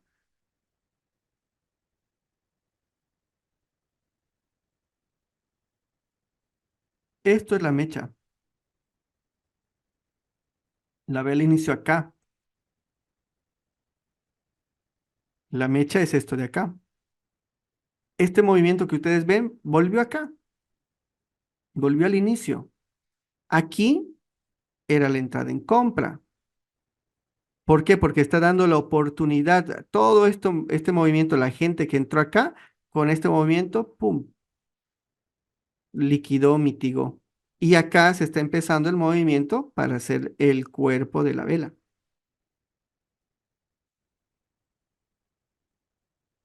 esto es la mecha. La vela inició acá. La mecha es esto de acá. Este movimiento que ustedes ven volvió acá, volvió al inicio. Aquí era la entrada en compra. ¿Por qué? Porque está dando la oportunidad, todo esto, este movimiento, la gente que entró acá, con este movimiento, ¡pum!, liquidó, mitigó. Y acá se está empezando el movimiento para hacer el cuerpo de la vela.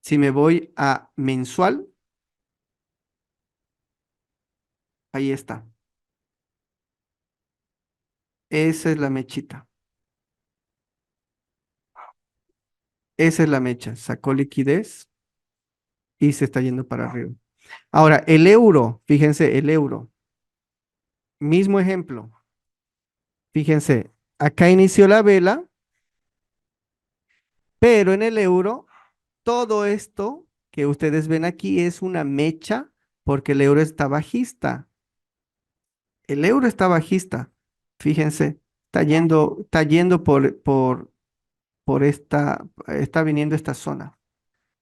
Si me voy a mensual, ahí está. Esa es la mechita. Esa es la mecha. Sacó liquidez y se está yendo para arriba. Ahora, el euro, fíjense, el euro. Mismo ejemplo. Fíjense, acá inició la vela, pero en el euro, todo esto que ustedes ven aquí es una mecha porque el euro está bajista. El euro está bajista. Fíjense, está yendo por esta, está viniendo esta zona.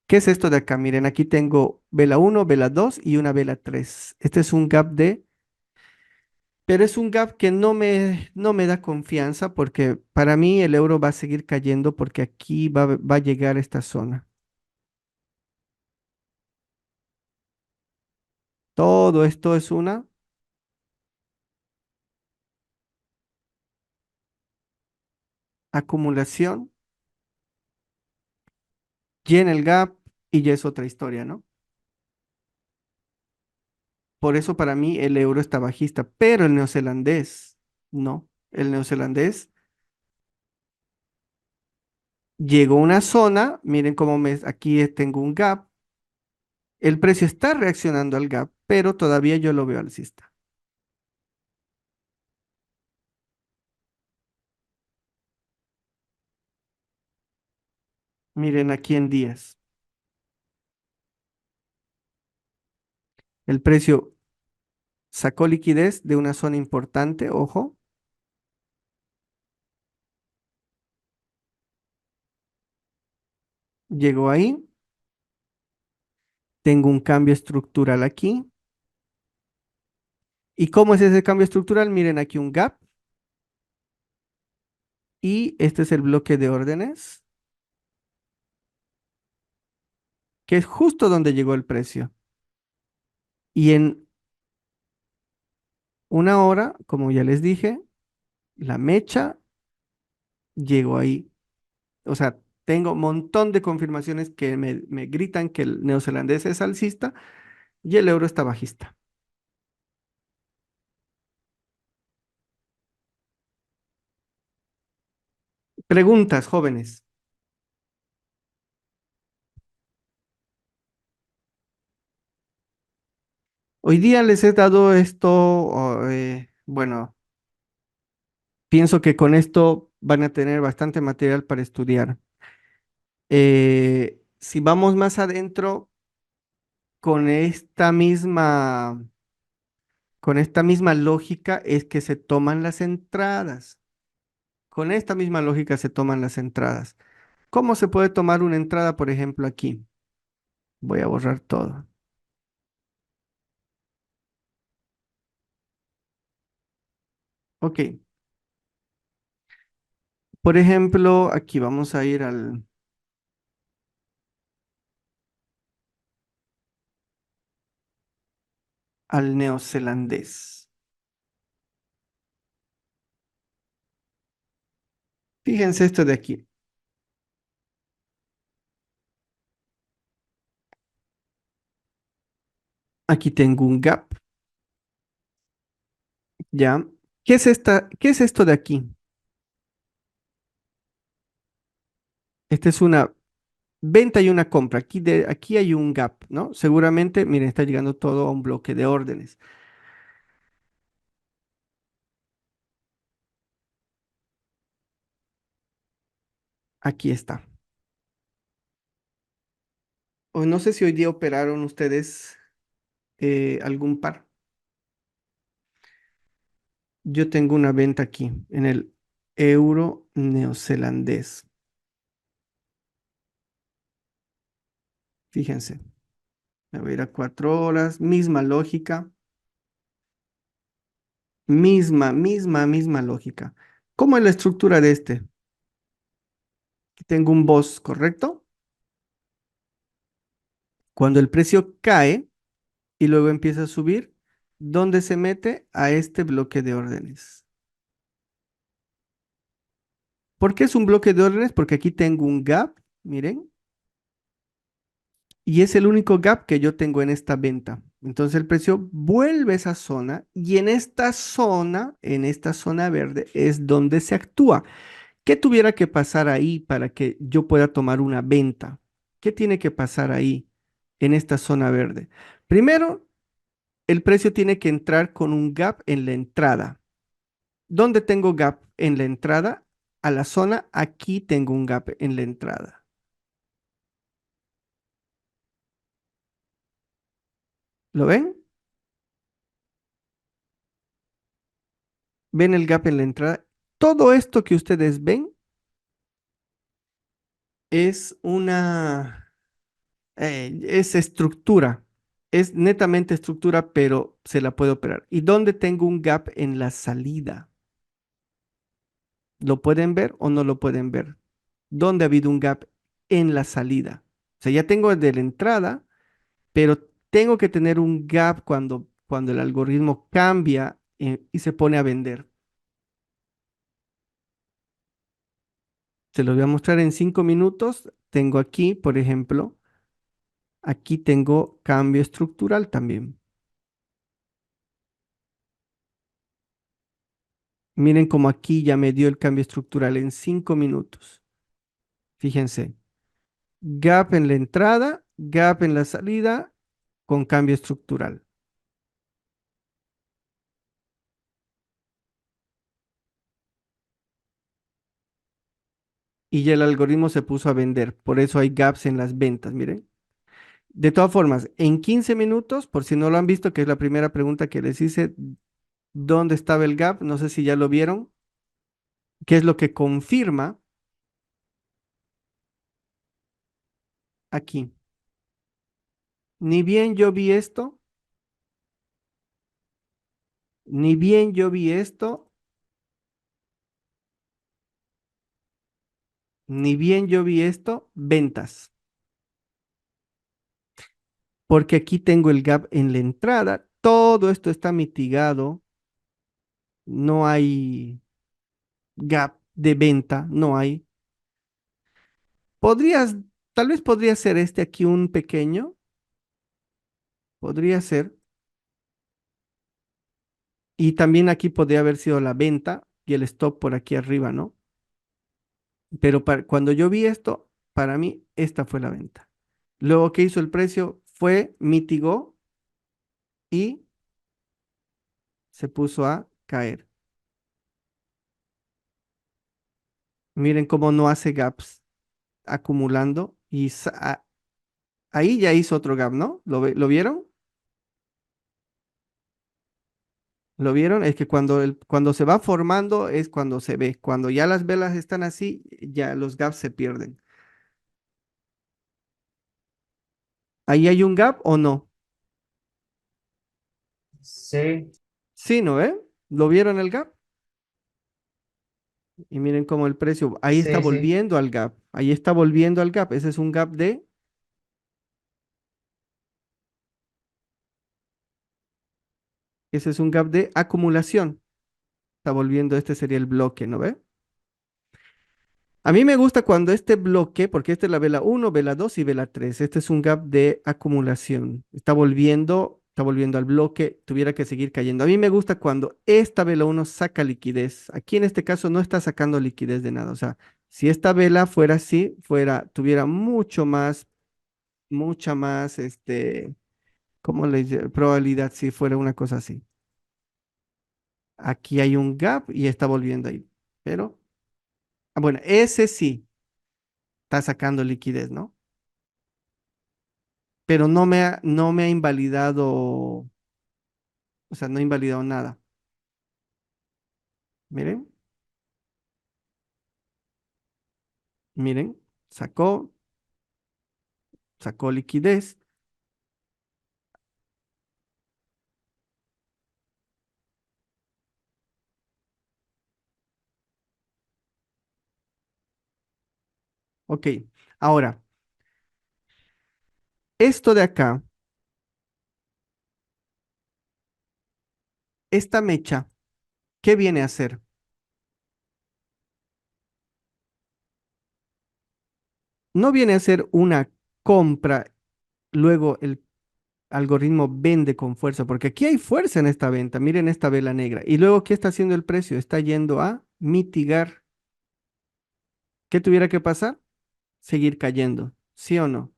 ¿Qué es esto de acá? Miren, aquí tengo vela uno, vela 2 y una vela 3. Este es un gap de, pero es un gap que no me da confianza porque para mí el euro va a seguir cayendo porque aquí va a llegar esta zona. Todo esto es una acumulación, llena el gap y ya es otra historia, ¿no? Por eso para mí el euro está bajista, pero el neozelandés, no. El neozelandés llegó a una zona, miren cómo aquí tengo un gap, el precio está reaccionando al gap, pero todavía yo lo veo alcista. Miren aquí en días, el precio sacó liquidez de una zona importante, ojo, llegó ahí, tengo un cambio estructural aquí. ¿Y cómo es ese cambio estructural? Miren aquí un gap y este es el bloque de órdenes, que es justo donde llegó el precio. Y en una hora, como ya les dije, la mecha llegó ahí. O sea, tengo un montón de confirmaciones que me gritan que el neozelandés es alcista y el euro está bajista. Preguntas, jóvenes. Hoy día les he dado esto, bueno, pienso que con esto van a tener bastante material para estudiar. Si vamos más adentro, con con esta misma lógica es que se toman las entradas. Con esta misma lógica se toman las entradas. ¿Cómo se puede tomar una entrada, por ejemplo, aquí? Voy a borrar todo. Ok. Por ejemplo, aquí vamos a ir al neozelandés. Fíjense esto de aquí. Aquí tengo un gap, ¿ya? ¿Qué es qué es esto de aquí? Esta es una venta y una compra. Aquí hay un gap, ¿no? Seguramente, miren, está llegando todo a un bloque de órdenes. Aquí está. O no sé si hoy día operaron ustedes algún par. Yo tengo una venta aquí en el euro neozelandés. Fíjense, me voy a ir a 4 horas, misma lógica, misma lógica. ¿Cómo es la estructura de este? Aquí tengo un boss, ¿correcto? Cuando el precio cae y luego empieza a subir, ¿dónde se mete? A este bloque de órdenes. ¿Por qué es un bloque de órdenes? Porque aquí tengo un gap, miren, y es el único gap que yo tengo en esta venta. Entonces el precio vuelve a esa zona y en esta zona verde es donde se actúa. ¿Qué tuviera que pasar ahí para que yo pueda tomar una venta? ¿Qué tiene que pasar ahí en esta zona verde? Primero, el precio tiene que entrar con un gap en la entrada. ¿Dónde tengo gap en la entrada? A la zona, aquí tengo un gap en la entrada. ¿Lo ven? ¿Ven el gap en la entrada? Todo esto que ustedes ven es es estructura, es netamente estructura, pero se la puede operar. ¿Y dónde tengo un gap en la salida? ¿Lo pueden ver o no lo pueden ver? ¿Dónde ha habido un gap en la salida? O sea, ya tengo el de la entrada, pero tengo que tener un gap cuando el algoritmo cambia y se pone a vender. Se los voy a mostrar en 5 minutos. Tengo aquí, por ejemplo, aquí tengo cambio estructural también. Miren cómo aquí ya me dio el cambio estructural en 5 minutos. Fíjense, gap en la entrada, gap en la salida con cambio estructural. Y ya el algoritmo se puso a vender. Por eso hay gaps en las ventas, miren. De todas formas, en 15 minutos, por si no lo han visto, que es la primera pregunta que les hice, ¿dónde estaba el gap? No sé si ya lo vieron. ¿Qué es lo que confirma aquí? Ni bien yo vi esto, ni bien yo vi esto, ni bien yo vi esto, ventas. Porque aquí tengo el gap en la entrada. Todo esto está mitigado. No hay gap de venta, no hay. Podrías, tal vez podría ser este aquí un pequeño, podría ser. Y también aquí podría haber sido la venta y el stop por aquí arriba, ¿no? Pero cuando yo vi esto, para mí esta fue la venta. Luego, ¿qué hizo el precio? Fue, mitigó y se puso a caer. Miren cómo no hace gaps acumulando y ahí ya hizo otro gap, ¿no? ¿Lo vieron? ¿Lo vieron? Es que cuando se va formando es cuando se ve. Cuando ya las velas están así, ya los gaps se pierden. ¿Ahí hay un gap o no?
Sí,
Sí, ¿no ve? ¿Lo vieron el gap? Y miren cómo el precio, ahí está
sí, sí.
volviendo al gap. Ahí está volviendo al gap. Ese es un gap ese es un gap de acumulación. Está volviendo, este sería el bloque, ¿no ve? A mí me gusta cuando este bloque, porque esta es la vela uno, vela 2 y vela 3. Este es un gap de acumulación. Está volviendo al bloque, tuviera que seguir cayendo. A mí me gusta cuando esta vela uno saca liquidez. Aquí en este caso no está sacando liquidez de nada. O sea, si esta vela fuera así, tuviera mucha más, ¿cómo le dice? Probabilidad si fuera una cosa así. Aquí hay un gap y está volviendo ahí. Pero, bueno, ese sí está sacando liquidez, ¿no? Pero no me ha invalidado, o sea, no ha invalidado nada. Miren, miren, sacó, sacó liquidez. Ok, ahora, esto de acá, esta mecha, ¿qué viene a hacer? No viene a ser una compra luego el algoritmo vende con fuerza, porque aquí hay fuerza en esta venta, miren esta vela negra, y luego, ¿qué está haciendo el precio? Está yendo a mitigar. ¿Qué tuviera que pasar? Seguir cayendo, ¿sí o no?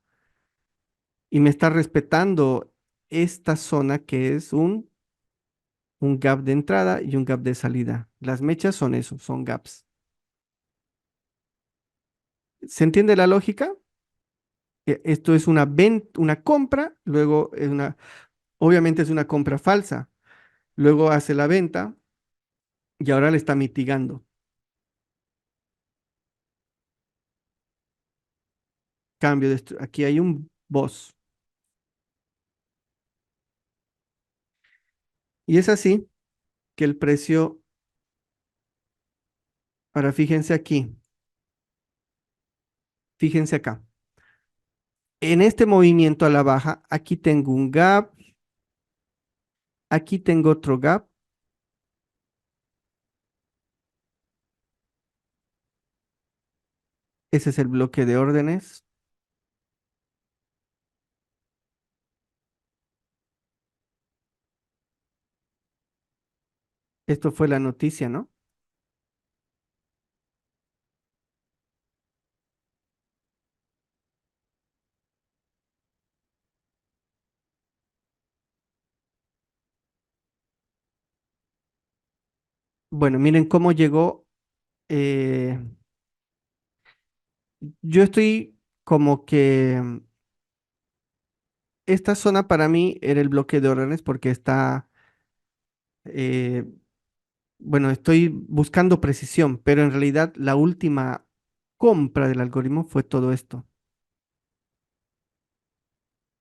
Y me está respetando esta zona que es un gap de entrada y un gap de salida. Las mechas son eso, son gaps. ¿Se entiende la lógica? Esto es una compra, luego obviamente es una compra falsa, luego hace la venta y ahora le está mitigando. Cambio de aquí hay un boss. Y es así que el precio, ahora fíjense aquí, fíjense acá. En este movimiento a la baja, aquí tengo un gap, aquí tengo otro gap, ese es el bloque de órdenes. Esto fue la noticia, ¿no? Bueno, miren cómo llegó. eh, yo estoy como que esta zona para mí era el bloque de órdenes porque eh, bueno, estoy buscando precisión, pero en realidad la última compra del algoritmo fue todo esto.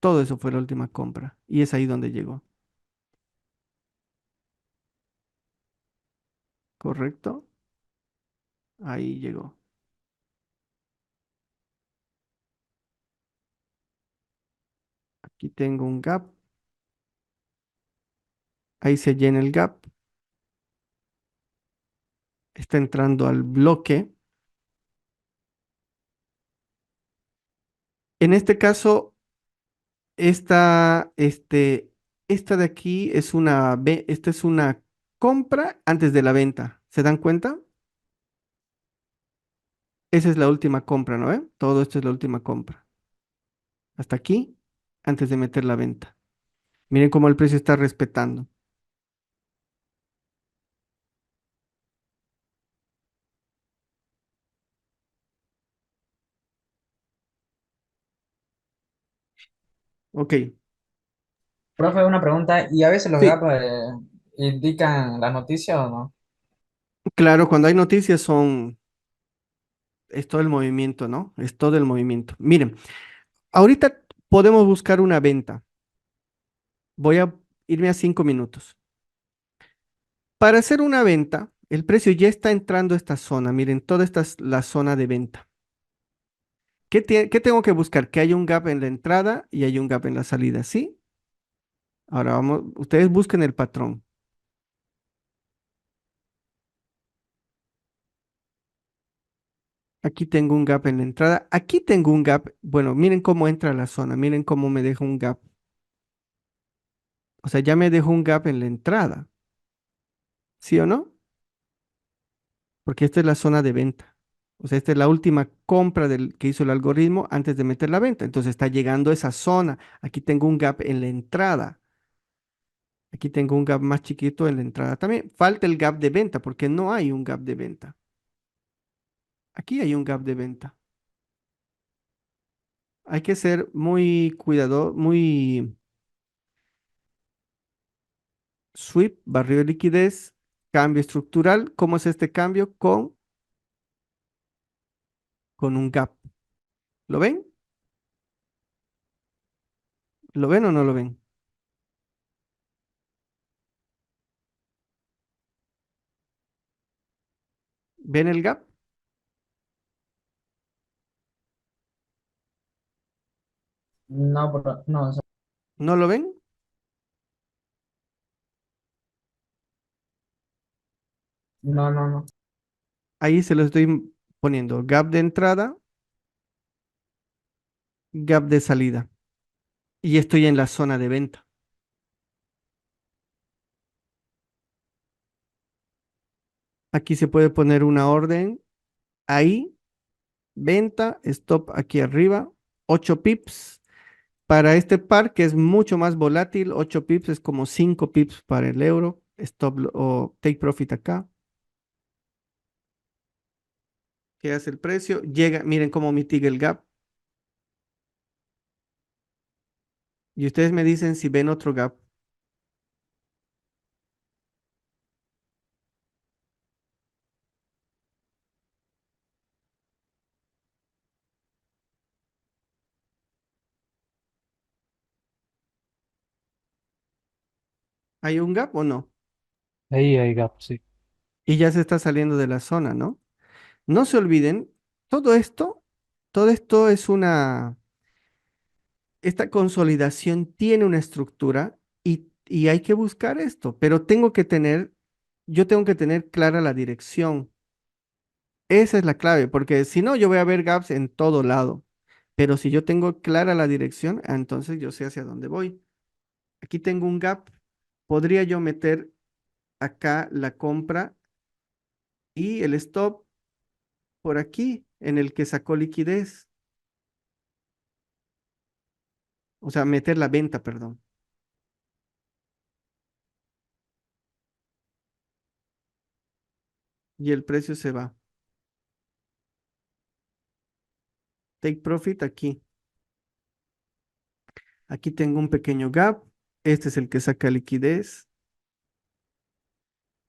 Todo eso fue la última compra y es ahí donde llegó, ¿correcto? Ahí llegó. Aquí tengo un gap, ahí se llena el gap, está entrando al bloque. En este caso, esta de aquí es esta es una compra antes de la venta. ¿Se dan cuenta? Esa es la última compra, ¿no? Todo esto es la última compra. Hasta aquí, antes de meter la venta. Miren cómo el precio está respetando. Ok,
Profe, una pregunta, ¿y a veces los
sí,
gaps indican la noticia o no?
claro, cuando hay noticias es todo el movimiento, ¿no? Es todo el movimiento. Miren, ahorita podemos buscar una venta. Voy a irme a 5 minutos. Para hacer una venta, el precio ya está entrando a esta zona. Miren, toda esta es la zona de venta. ¿Qué tengo que buscar? Que haya un gap en la entrada y hay un gap en la salida, ¿sí? Ahora vamos, ustedes busquen el patrón. Aquí tengo un gap en la entrada. Aquí tengo un gap. Bueno, miren cómo entra la zona. Miren cómo me deja un gap. O sea, ya me dejó un gap en la entrada. ¿Sí o no? Porque esta es la zona de venta. O sea, esta es la última compra que hizo el algoritmo antes de meter la venta. Entonces está llegando a esa zona. Aquí tengo un gap en la entrada. Aquí tengo un gap más chiquito en la entrada también. Falta el gap de venta porque no hay un gap de venta. Aquí hay un gap de venta. Hay que ser muy cuidado, muy sweep, barrido de liquidez, cambio estructural. ¿Cómo es este cambio? Con un gap. ¿Lo ven? ¿Lo ven o no lo ven? ¿Ven el gap?
No, no,
¿No lo ven?
no, no, no.
Ahí se lo estoy poniendo. Gap de entrada, gap de salida. y estoy en la zona de venta. Aquí se puede poner una orden ahí, venta, stop aquí arriba, 8 pips. Para este par que es mucho más volátil, 8 pips es como 5 pips para el euro, o take profit acá. ¿Qué hace el precio? Llega, miren cómo mitiga el gap. Y ustedes me dicen si ven otro gap. ¿Hay un gap o no?
Ahí hay gap, sí.
Y ya se está saliendo de la zona, ¿no? No se olviden, todo esto, todo esto es esta consolidación tiene una estructura y hay que buscar esto, pero yo tengo que tener clara la dirección. Esa es la clave, porque si no, yo voy a ver gaps en todo lado. Pero si yo tengo clara la dirección, entonces yo sé hacia dónde voy. Aquí tengo un gap. Podría yo meter acá la compra y el stop por aquí, en el que sacó liquidez. O sea, meter la venta, perdón. Y el precio se va. Take profit aquí. Aquí tengo un pequeño gap. Este es el que saca liquidez.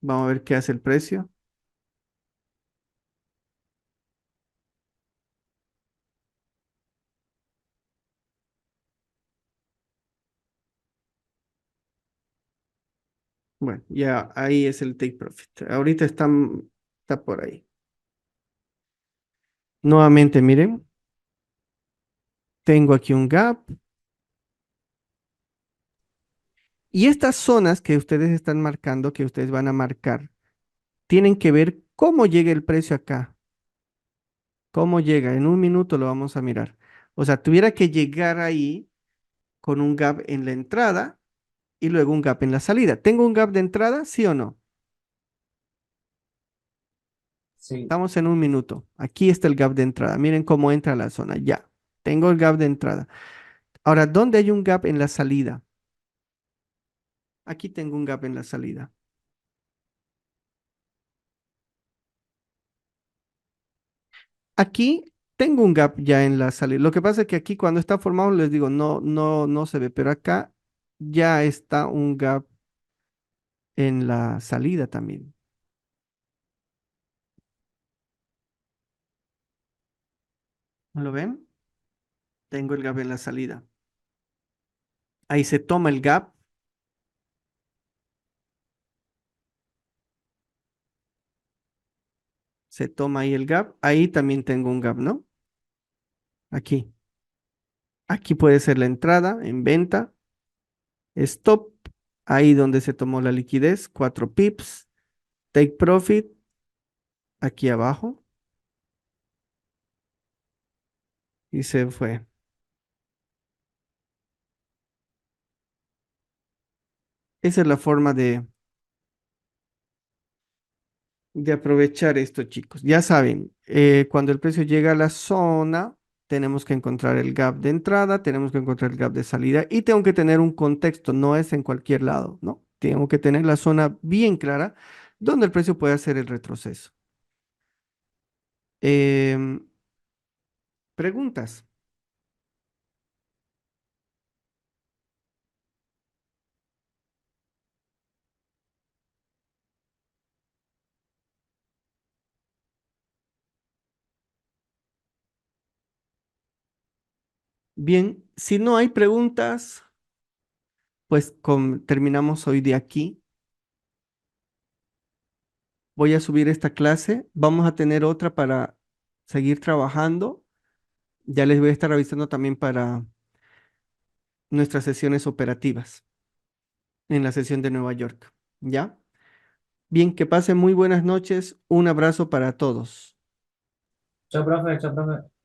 Vamos a ver qué hace el precio. Bueno, ya ahí es el take profit. Ahorita está por ahí. Nuevamente, miren, tengo aquí un gap. Y estas zonas que ustedes están marcando, que ustedes van a marcar, tienen que ver cómo llega el precio acá. Cómo llega. En un minuto lo vamos a mirar. O sea, tuviera que llegar ahí con un gap en la entrada y luego un gap en la salida. ¿Tengo un gap de entrada? ¿Sí o no?
Sí,
Estamos en un minuto. Aquí está el gap de entrada. Miren cómo entra a la zona. Ya. Tengo el gap de entrada. Ahora, ¿dónde hay un gap en la salida? Aquí tengo un gap en la salida. Aquí tengo un gap ya en la salida. Lo que pasa es que aquí cuando está formado les digo, no se ve, pero acá ya está un gap en la salida también. ¿Lo ven? Tengo el gap en la salida. Ahí se toma el gap, se toma ahí el gap. Ahí también tengo un gap, ¿no? Aquí. Aquí puede ser la entrada en venta, stop, ahí donde se tomó la liquidez, 4 pips, take profit, aquí abajo, y se fue. Esa es la forma de aprovechar esto, chicos. Ya saben, cuando el precio llega a la zona, tenemos que encontrar el gap de entrada, tenemos que encontrar el gap de salida y tengo que tener un contexto, no es en cualquier lado, ¿no? Tengo que tener la zona bien clara donde el precio puede hacer el retroceso. Em, Preguntas. Bien, si no hay preguntas, pues terminamos hoy de aquí. Voy a subir esta clase. Vamos a tener otra para seguir trabajando. Ya les voy a estar avisando también para nuestras sesiones operativas en la sesión de Nueva York. ¿Ya? Bien, que pasen muy buenas noches. Un abrazo para todos.
chao, profe, chao, profe.